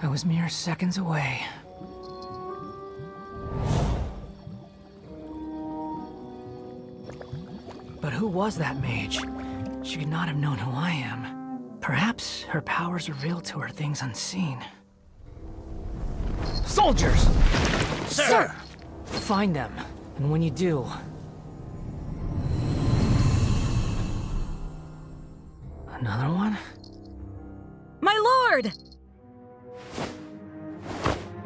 I was mere seconds away. But who was that mage? She could not have known who I am. Perhaps her powers revealed to her things unseen. Soldiers! Sir! Find them, and when you do... Another one? My lord!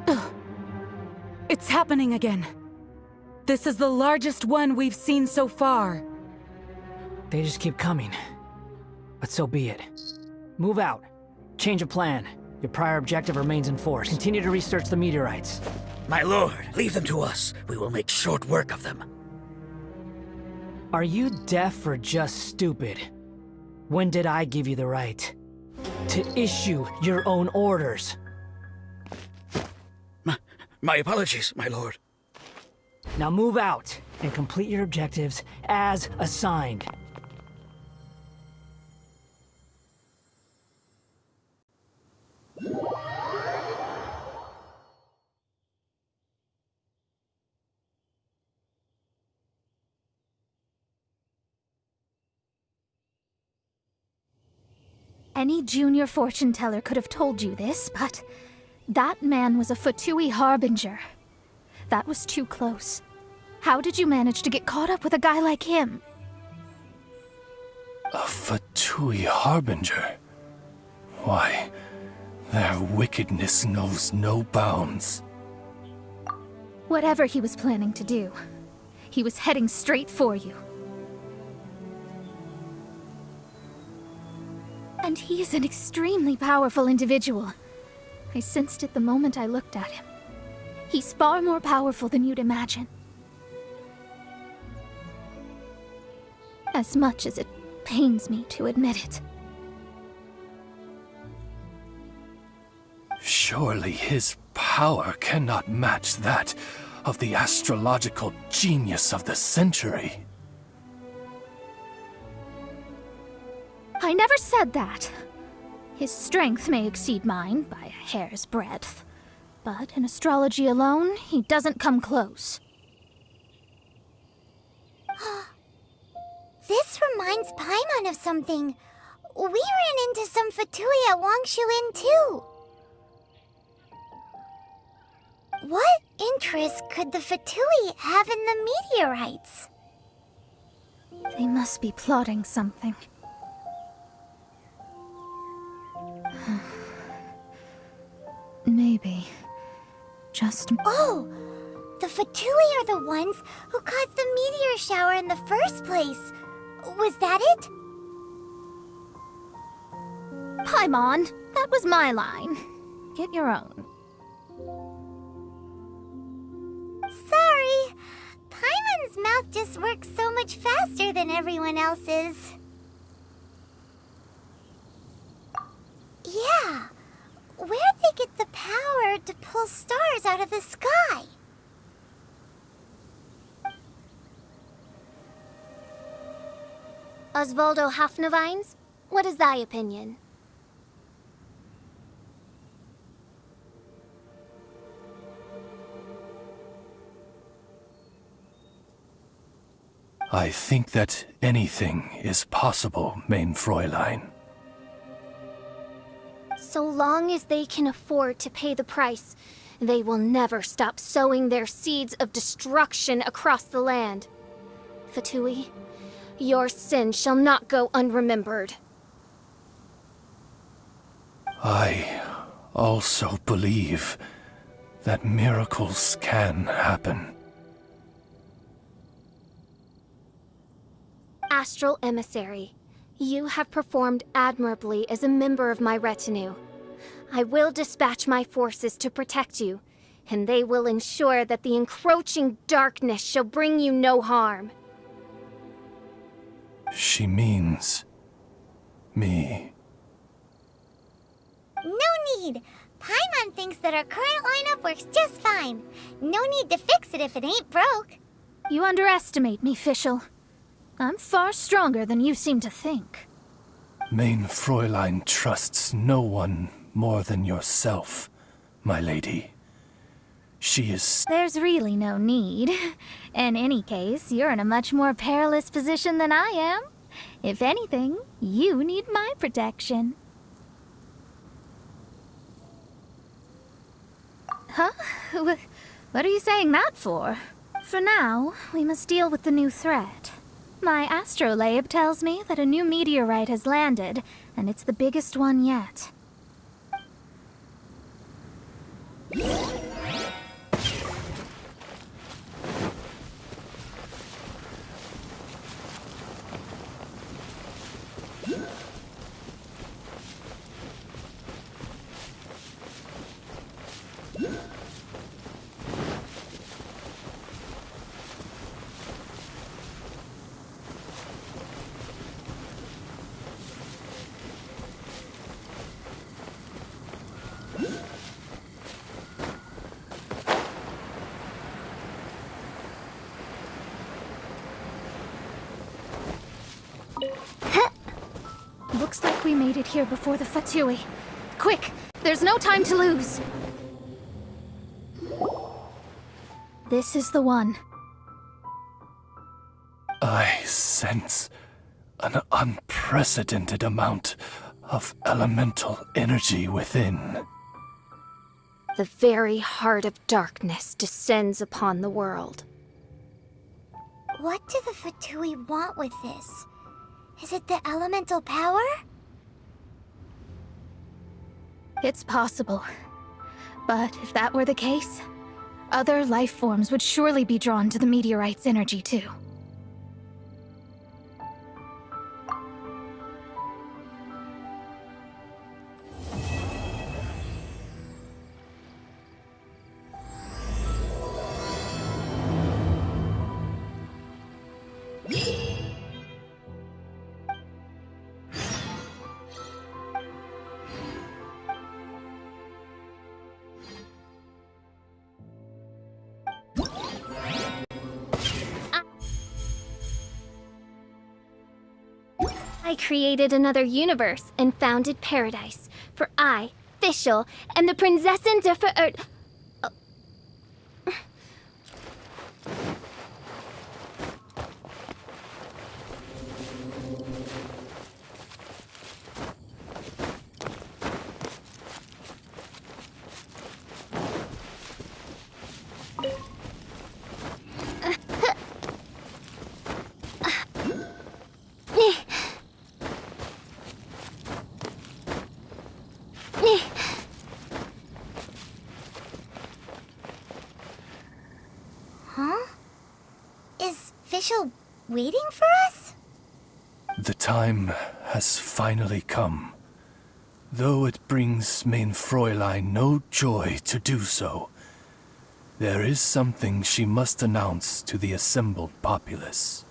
Ugh. It's happening again. This is the largest one we've seen so far. They just keep coming. But so be it. Move out. Change of plan. Your prior objective remains in force. Continue to research the meteorites. My lord, leave them to us. We will make short work of them. Are you deaf or just stupid? When did I give you the right to issue your own orders? My apologies, my lord. Now move out and complete your objectives as assigned. Any junior fortune teller could have told you this, but that man was a Fatui harbinger. That was too close. How did you manage to get caught up with a guy like him? A Fatui harbinger? Why, their wickedness knows no bounds. Whatever he was planning to do, he was heading straight for you. And he is an extremely powerful individual. I sensed it the moment I looked at him. He's far more powerful than you'd imagine. As much as it pains me to admit it. Surely his power cannot match that of the astrological genius of the century. I never said that. His strength may exceed mine by a hair's breadth, but in astrology alone, he doesn't come close. This reminds Paimon of something. We ran into some Fatui at Wangshu Inn too. What interest could the Fatui have in the meteorites? They must be plotting something. Maybe. Just... Oh! The Fatui are the ones who caused the meteor shower in the first place. Was that it? Paimon, that was my line. Get your own. Sorry. Paimon's mouth just works so much faster than everyone else's. Yeah. Where'd they get the power to pull stars out of the sky? Osvaldo Hafnavines, what is thy opinion? I think that anything is possible, main Fräulein. So long as they can afford to pay the price, they will never stop sowing their seeds of destruction across the land. Fatui, your sin shall not go unremembered. I also believe that miracles can happen. Astral Emissary, you have performed admirably as a member of my retinue. I will dispatch my forces to protect you, and they will ensure that the encroaching darkness shall bring you no harm. She means... me. No need. Paimon thinks that our current lineup works just fine. No need to fix it if it ain't broke. You underestimate me, Fischl. I'm far stronger than you seem to think. Main Fräulein trusts no one more than yourself, my lady. She is... There's really no need. In any case, you're in a much more perilous position than I am. If anything, you need my protection. Huh? What are you saying that for? For now, we must deal with the new threat. My astrolabe tells me that a new meteorite has landed, and it's the biggest one yet. Looks like we made it here before the Fatui. Quick! There's no time to lose! This is the one. I sense an unprecedented amount of elemental energy within. The very heart of darkness descends upon the world. What do the Fatui want with this? Is it the elemental power? It's possible. But if that were the case, other life forms would surely be drawn to the meteorite's energy too. I created another universe and founded paradise for I, Fischl, and the Prinzessin der Verirrt. Huh? Is Fischl waiting for us? The time has finally come. Though it brings mein Fräulein no joy to do so, there is something she must announce to the assembled populace.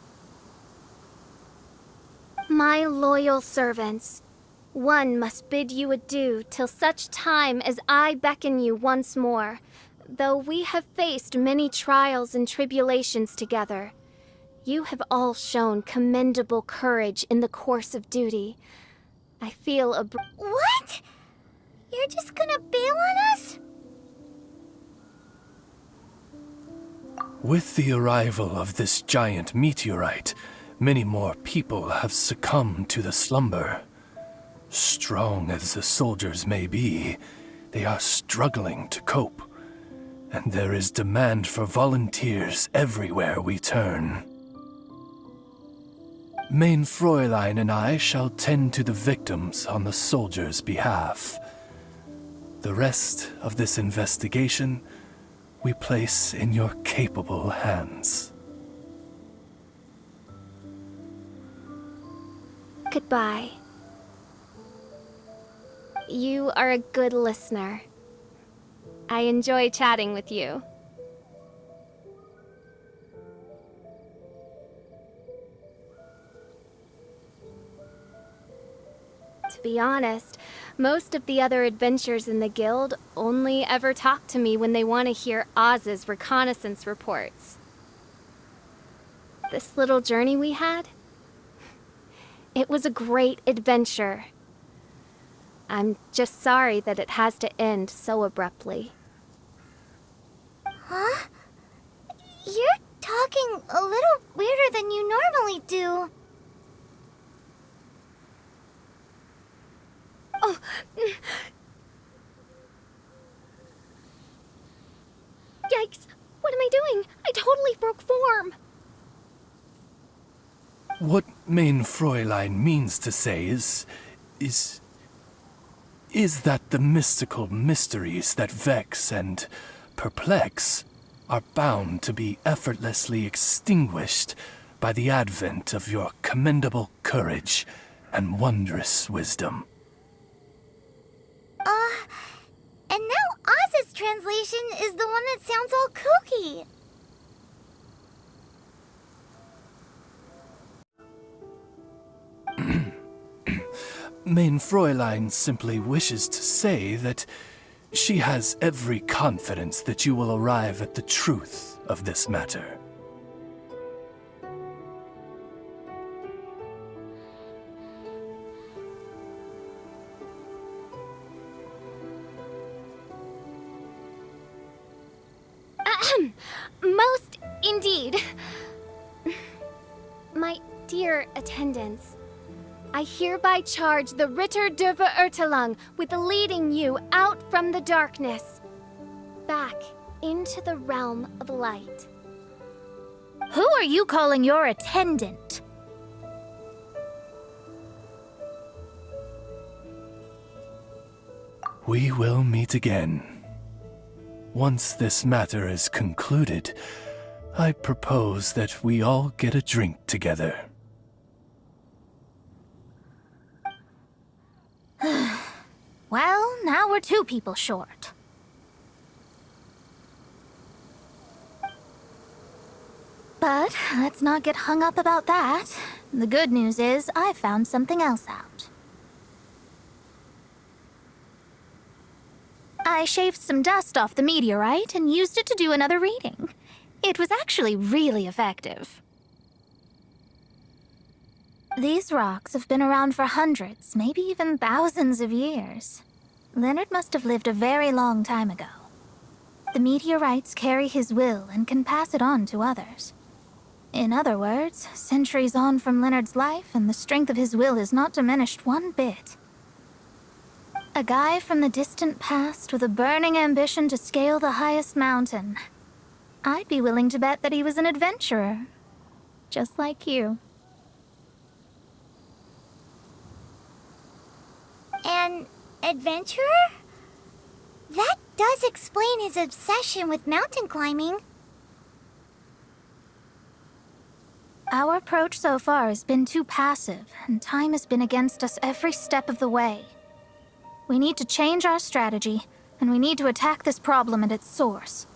My loyal servants, one must bid you adieu till such time as I beckon you once more. Though we have faced many trials and tribulations together, you have all shown commendable courage in the course of duty. I feel What? You're just gonna bail on us? With the arrival of this giant meteorite, many more people have succumbed to the slumber. Strong as the soldiers may be, they are struggling to cope. And there is demand for volunteers everywhere we turn. Mein Fräulein and I shall tend to the victims on the soldiers' behalf. The rest of this investigation we place in your capable hands. Goodbye. You are a good listener. I enjoy chatting with you. To be honest, most of the other adventurers in the guild only ever talk to me when they want to hear Oz's reconnaissance reports. This little journey we had, it was a great adventure. I'm just sorry that it has to end so abruptly. Huh? You're talking a little weirder than you normally do. Oh. Yikes! What am I doing? I totally broke form! What mein Fräulein means to say is that the mystical mysteries that vex and perplex are bound to be effortlessly extinguished by the advent of your commendable courage and wondrous wisdom. And now Oz's translation is the one that sounds all kooky. Mein Fräulein simply wishes to say that she has every confidence that you will arrive at the truth of this matter. Most indeed. My dear attendants, I hereby charge the Ritter der Verirrtelung with leading you out from the darkness, back into the realm of light. Who are you calling your attendant? We will meet again. Once this matter is concluded, I propose that we all get a drink together. Well, now we're 2 people short. But let's not get hung up about that. The good news is I found something else out. I shaved some dust off the meteorite and used it to do another reading. It was actually really effective. These rocks have been around for hundreds, maybe even thousands of years. Leonard must have lived a very long time ago. The meteorites carry his will and can pass it on to others. In other words, centuries on from Leonard's life, and the strength of his will is not diminished one bit. A guy from the distant past with a burning ambition to scale the highest mountain. I'd be willing to bet that he was an adventurer. Just like you. An adventurer? That does explain his obsession with mountain climbing. Our approach so far has been too passive, and time has been against us every step of the way. We need to change our strategy, and we need to attack this problem at its source.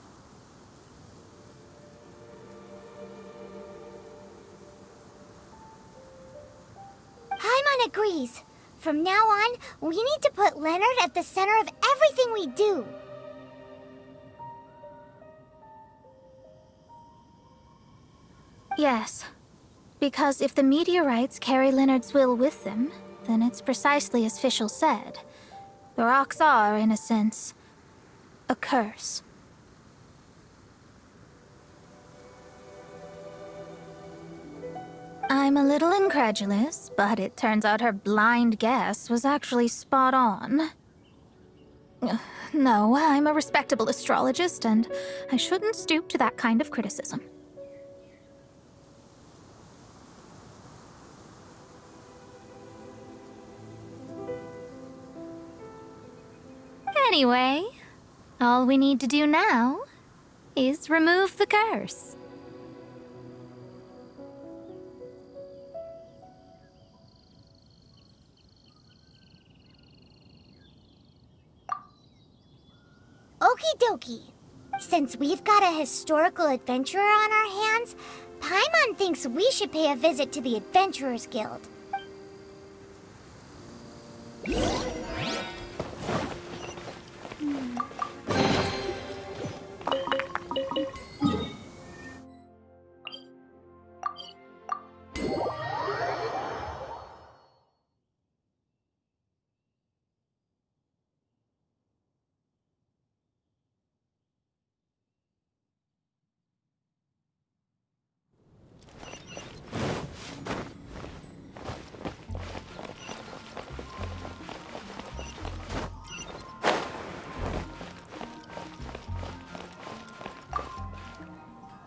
Paimon agrees. From now on, we need to put Leonard at the center of everything we do. Yes. Because if the meteorites carry Leonard's will with them, then it's precisely as Fischl said. The rocks are, in a sense, a curse. I'm a little incredulous, but it turns out her blind guess was actually spot on. No, I'm a respectable astrologist, and I shouldn't stoop to that kind of criticism. Anyway, all we need to do now is remove the curse. Okie dokie. Since we've got a historical adventurer on our hands, Paimon thinks we should pay a visit to the Adventurers Guild.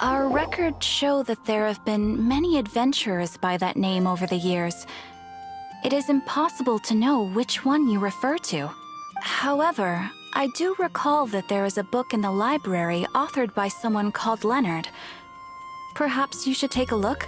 Our records show that there have been many adventurers by that name over the years. It is impossible to know which one you refer to. However, I do recall that there is a book in the library authored by someone called Leonard. Perhaps you should take a look?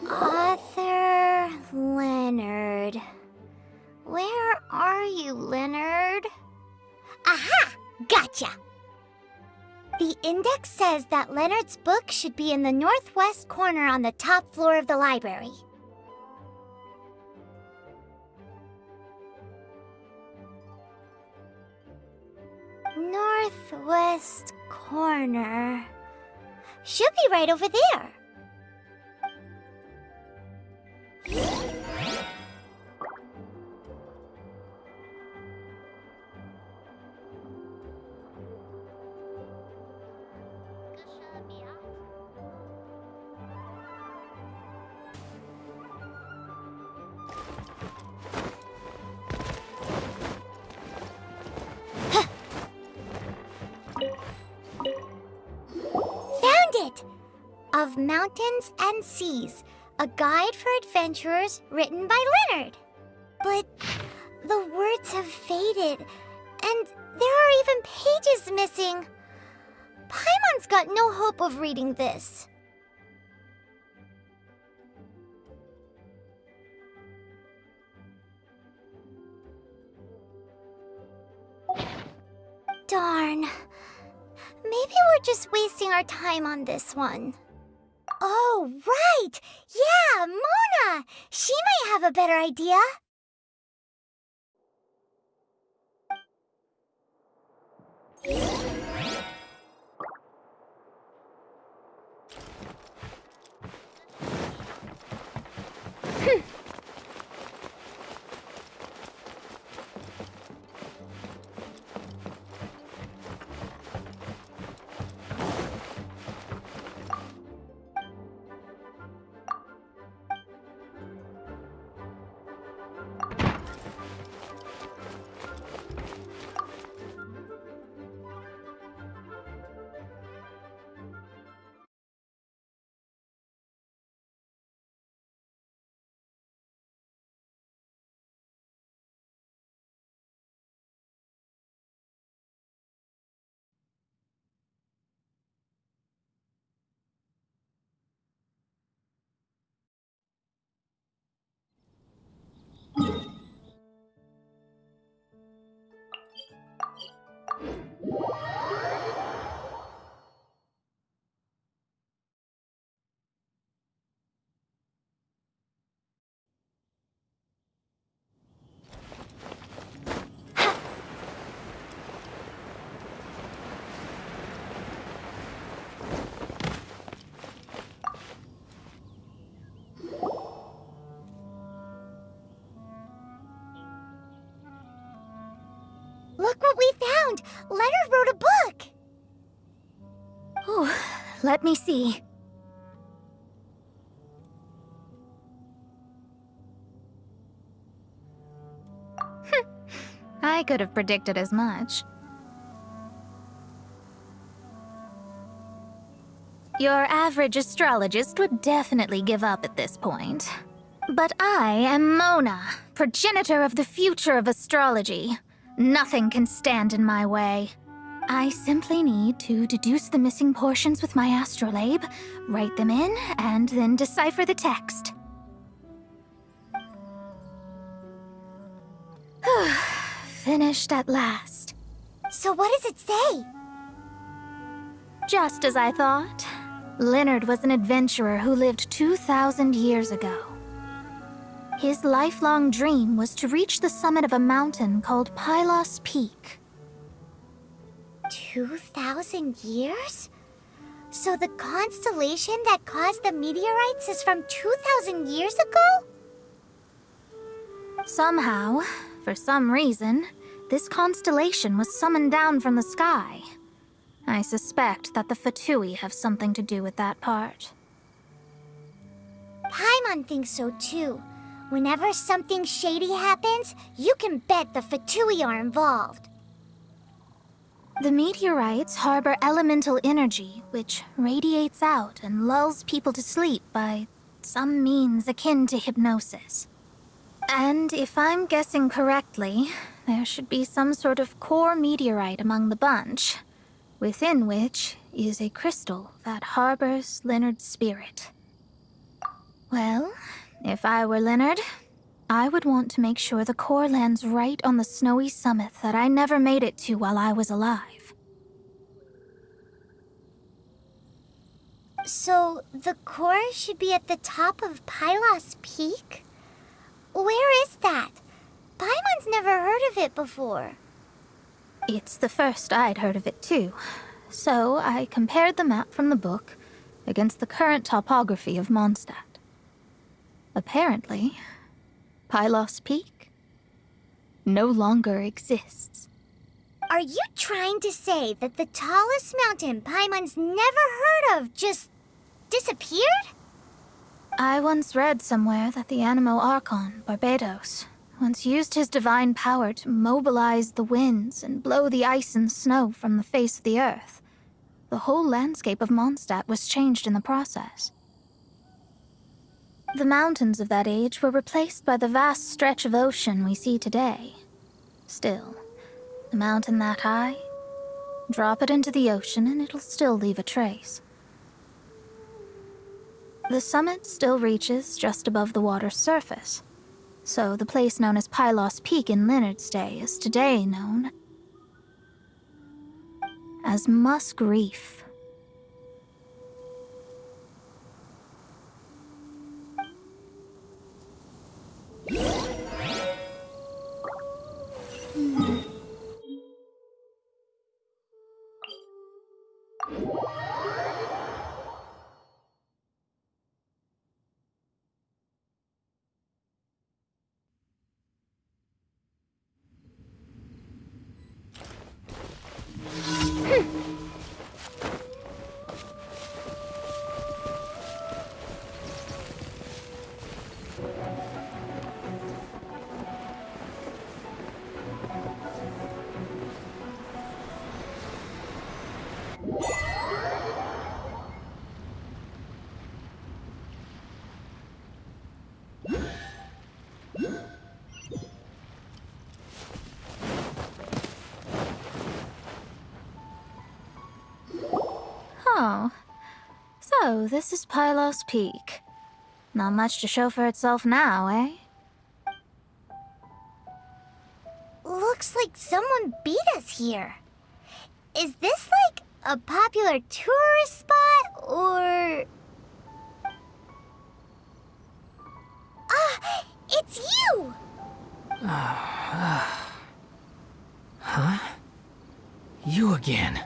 Author Leonard. Where are you, Leonard? Aha! Gotcha! The index says that Leonard's book should be in the northwest corner on the top floor of the library. Northwest corner. Should be right over there. Of Mountains and Seas, a guide for adventurers written by Leonard. But the words have faded, and there are even pages missing. Paimon's got no hope of reading this. Darn. Maybe we're just wasting our time on this one. Oh, right! Yeah, Mona! She might have a better idea. Look what we found! Leonard wrote a book! Ooh, let me see. I could have predicted as much. Your average astrologist would definitely give up at this point. But I am Mona, progenitor of the future of astrology. Nothing can stand in my way. I simply need to deduce the missing portions with my astrolabe, write them in, and then decipher the text. Finished at last. So what does it say? Just as I thought. Leonard was an adventurer who lived 2,000 years ago. His lifelong dream was to reach the summit of a mountain called Pylos Peak. 2,000 years? So the constellation that caused the meteorites is from 2,000 years ago? Somehow, for some reason, this constellation was summoned down from the sky. I suspect that the Fatui have something to do with that part. Paimon thinks so too. Whenever something shady happens, you can bet the Fatui are involved. The meteorites harbor elemental energy, which radiates out and lulls people to sleep by some means akin to hypnosis. And if I'm guessing correctly, there should be some sort of core meteorite among the bunch, within which is a crystal that harbors Leonard's spirit. Well, if I were Leonard, I would want to make sure the core lands right on the snowy summit that I never made it to while I was alive. So, the core should be at the top of Pylos Peak? Where is that? Paimon's never heard of it before. It's the first I'd heard of it too, so I compared the map from the book against the current topography of Mondstadt. Apparently, Pylos Peak no longer exists. Are you trying to say that the tallest mountain Paimon's never heard of just disappeared? I once read somewhere that the Animo Archon, Barbados, once used his divine power to mobilize the winds and blow the ice and snow from the face of the earth. The whole landscape of Mondstadt was changed in the process. The mountains of that age were replaced by the vast stretch of ocean we see today. Still, a mountain that high, drop it into the ocean and it'll still leave a trace. The summit still reaches just above the water's surface, so the place known as Pylos Peak in Leonard's day is today known as Musk Reef. Oh, so this is Pylos Peak. Not much to show for itself now, eh? Looks like someone beat us here. Is this like a popular tourist spot, or... Ah, it's you! Huh? You again.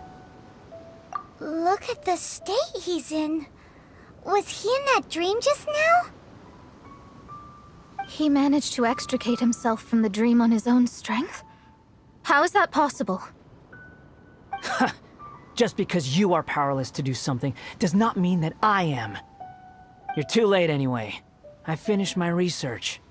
Look at the state he's in. Was he in that dream just now? He managed to extricate himself from the dream on his own strength? How is that possible? Just because you are powerless to do something does not mean that I am. You're too late anyway. I finished my research.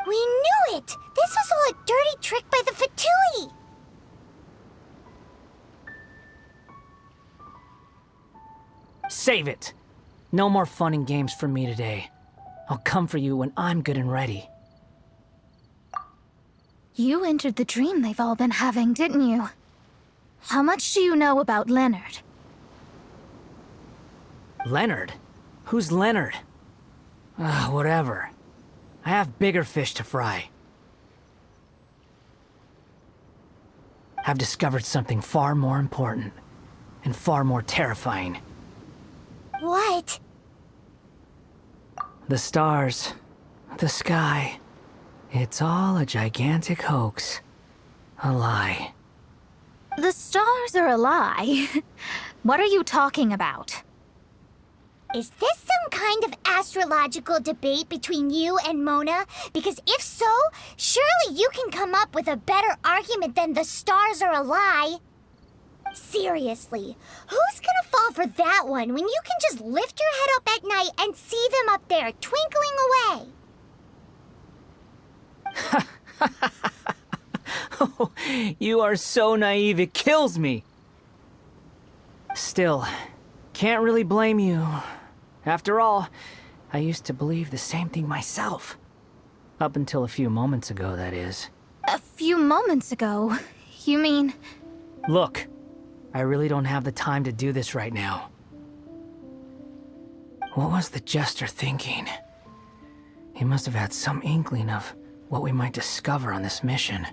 We knew it! This was all a dirty trick by the Fatui! Save it! No more fun and games for me today. I'll come for you when I'm good and ready. You entered the dream they've all been having, didn't you? How much do you know about Leonard? Leonard? Who's Leonard? Whatever. I have bigger fish to fry. I've discovered something far more important and far more terrifying. What? The stars, the sky, it's all a gigantic hoax. A lie. The stars are a lie. What are you talking about? Is this some kind of astrological debate between you and Mona? Because if so, surely you can come up with a better argument than the stars are a lie. Seriously, who's gonna fall for that one when you can just lift your head up at night and see them up there twinkling away? Oh, you are so naive, it kills me. Still, can't really blame you. After all, I used to believe the same thing myself. Up until a few moments ago, that is. A few moments ago? You mean... Look, I really don't have the time to do this right now. What was the Jester thinking? He must have had some inkling of what we might discover on this mission.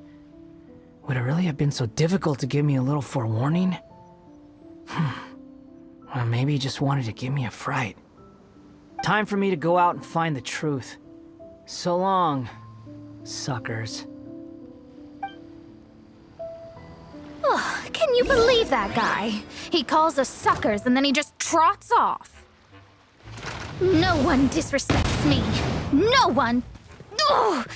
Would it really have been so difficult to give me a little forewarning? Or maybe he just wanted to give me a fright. Time for me to go out and find the truth. So long, Suckers. Oh, can you believe that guy? He calls us suckers and then he just trots off. No one disrespects me. No one. Ugh.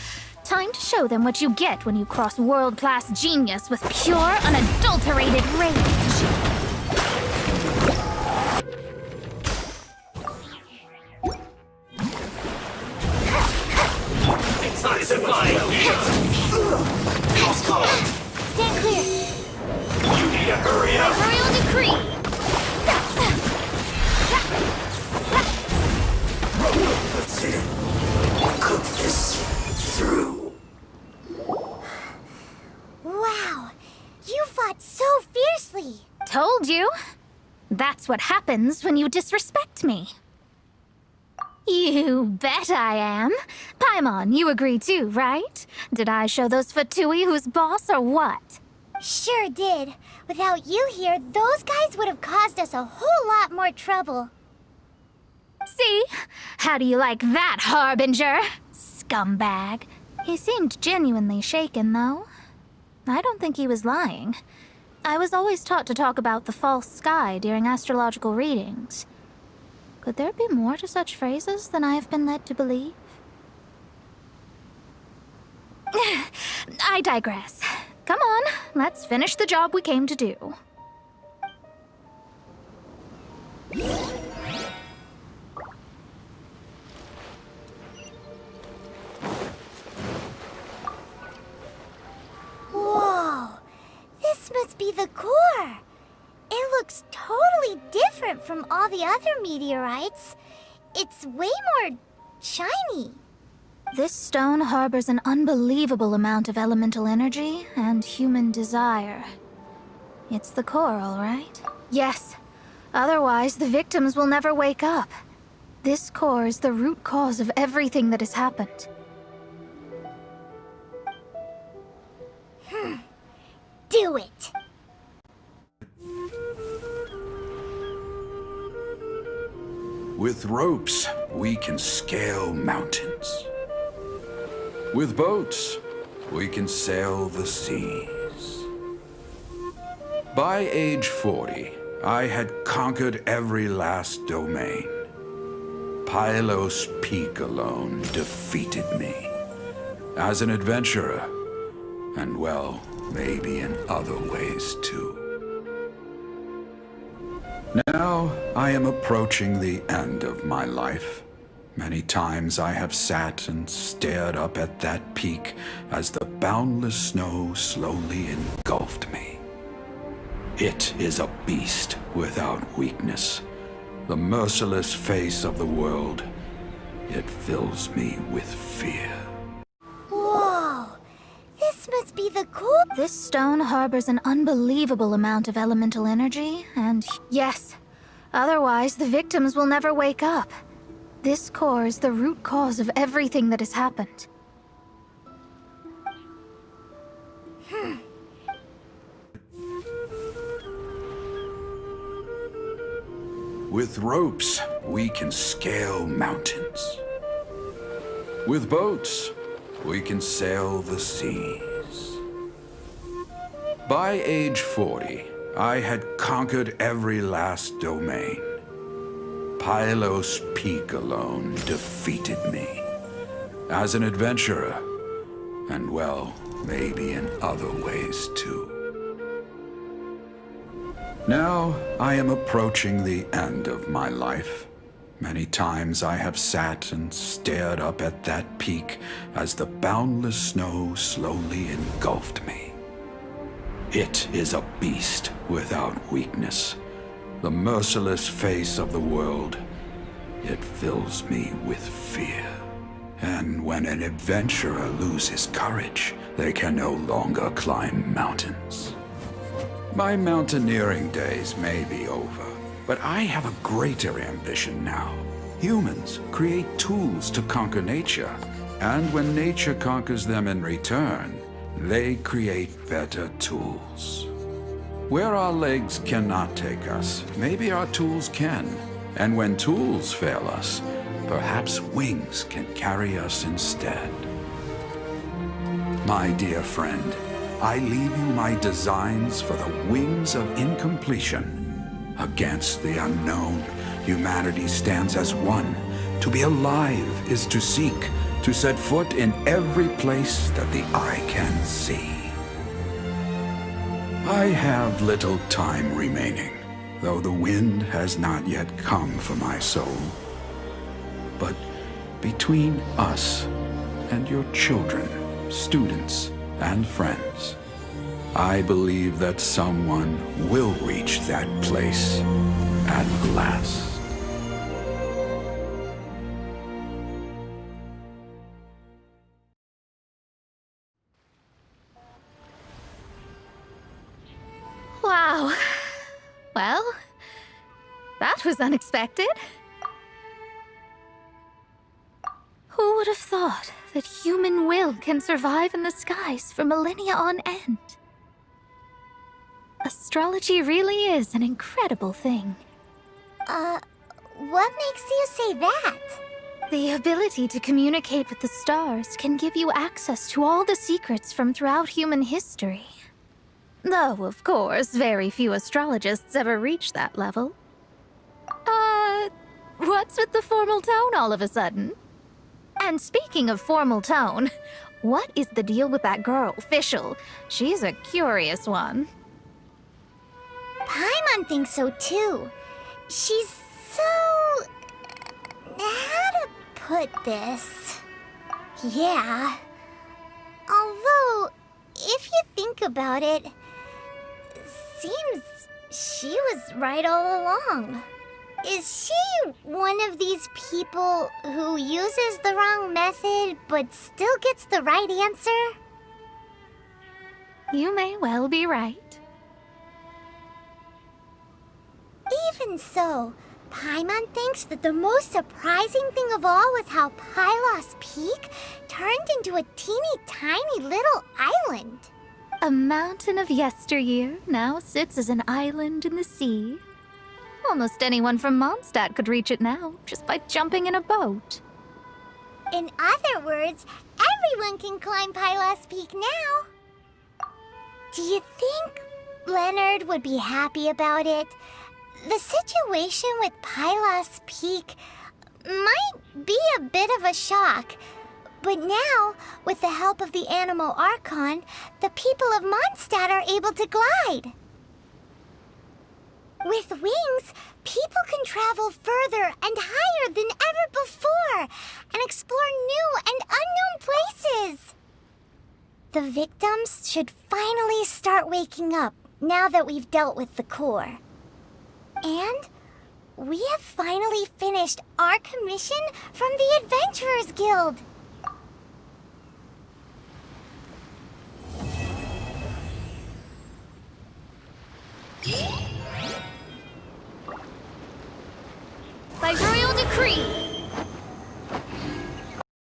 Time to show them what you get when you cross world-class genius with pure, unadulterated rage. Stand clear. You need to hurry up! Royal decree! That's it. Cook this through. Wow, you fought so fiercely. Told you. That's what happens when you disrespect me. You bet I am. Paimon, you agree too, right? Did I show those Fatui who's boss or what? Sure did. Without you here, those guys would have caused us a whole lot more trouble. See? How do you like that, Harbinger? Scumbag. He seemed genuinely shaken, though. I don't think he was lying. I was always taught to talk about the false sky during astrological readings. Could there be more to such phrases than I have been led to believe? I digress. Come on, let's finish the job we came to do. Whoa, this must be the core. It looks totally different from all the other meteorites. It's way more shiny. This stone harbors an unbelievable amount of elemental energy and human desire. It's the core, all right? Yes. Otherwise, the victims will never wake up. This core is the root cause of everything that has happened. Do it! With ropes, we can scale mountains. With boats, we can sail the seas. By age 40, I had conquered every last domain. Pylos Peak alone defeated me. As an adventurer, and well, maybe in other ways too. Now, I am approaching the end of my life. Many times I have sat and stared up at that peak as the boundless snow slowly engulfed me. It is a beast without weakness, the merciless face of the world. It fills me with fear. Whoa, this must be the core. This stone harbors an unbelievable amount of elemental energy, and yes, otherwise the victims will never wake up. This core is the root cause of everything that has happened. With ropes, we can scale mountains. With boats, we can sail the seas. By age 40, I had conquered every last domain. Pylos Peak alone defeated me. As an adventurer, and well, maybe in other ways too. Now, I am approaching the end of my life. Many times I have sat and stared up at that peak as the boundless snow slowly engulfed me. It is a beast without weakness, the merciless face of the world. It fills me with fear. And when an adventurer loses courage, they can no longer climb mountains. My mountaineering days may be over, but I have a greater ambition now. Humans create tools to conquer nature, and when nature conquers them in return, they create better tools. Where our legs cannot take us, maybe our tools can. And when tools fail us, perhaps wings can carry us instead. My dear friend, I leave you my designs for the wings of incompletion. Against the unknown, humanity stands as one. To be alive is to seek, to set foot in every place that the eye can see. I have little time remaining, though the wind has not yet come for my soul. But between us and your children, students, and friends, I believe that someone will reach that place at last. Wow. Well, that was unexpected. Who would have thought that human will can survive in the skies for millennia on end? Astrology really is an incredible thing. What makes you say that? The ability to communicate with the stars can give you access to all the secrets from throughout human history. Though, of course, very few astrologists ever reach that level. What's with the formal tone all of a sudden? And speaking of formal tone, what is the deal with that girl, Fischl? She's a curious one. Paimon thinks so too. She's so... how to put this? Yeah. Although, if you think about it, seems she was right all along. Is she one of these people who uses the wrong method but still gets the right answer? You may well be right. Even so, Paimon thinks that the most surprising thing of all was how Pylos Peak turned into a teeny tiny little island. A mountain of yesteryear now sits as an island in the sea. Almost anyone from Mondstadt could reach it now, just by jumping in a boat. In other words, everyone can climb Pylos Peak now. Do you think Leonard would be happy about it? The situation with Pylos Peak might be a bit of a shock. But now, with the help of the Animal Archon, the people of Mondstadt are able to glide. With wings, people can travel further and higher than ever before and explore new and unknown places. The victims should finally start waking up now that we've dealt with the core. And we have finally finished our commission from the Adventurers Guild. By royal decree,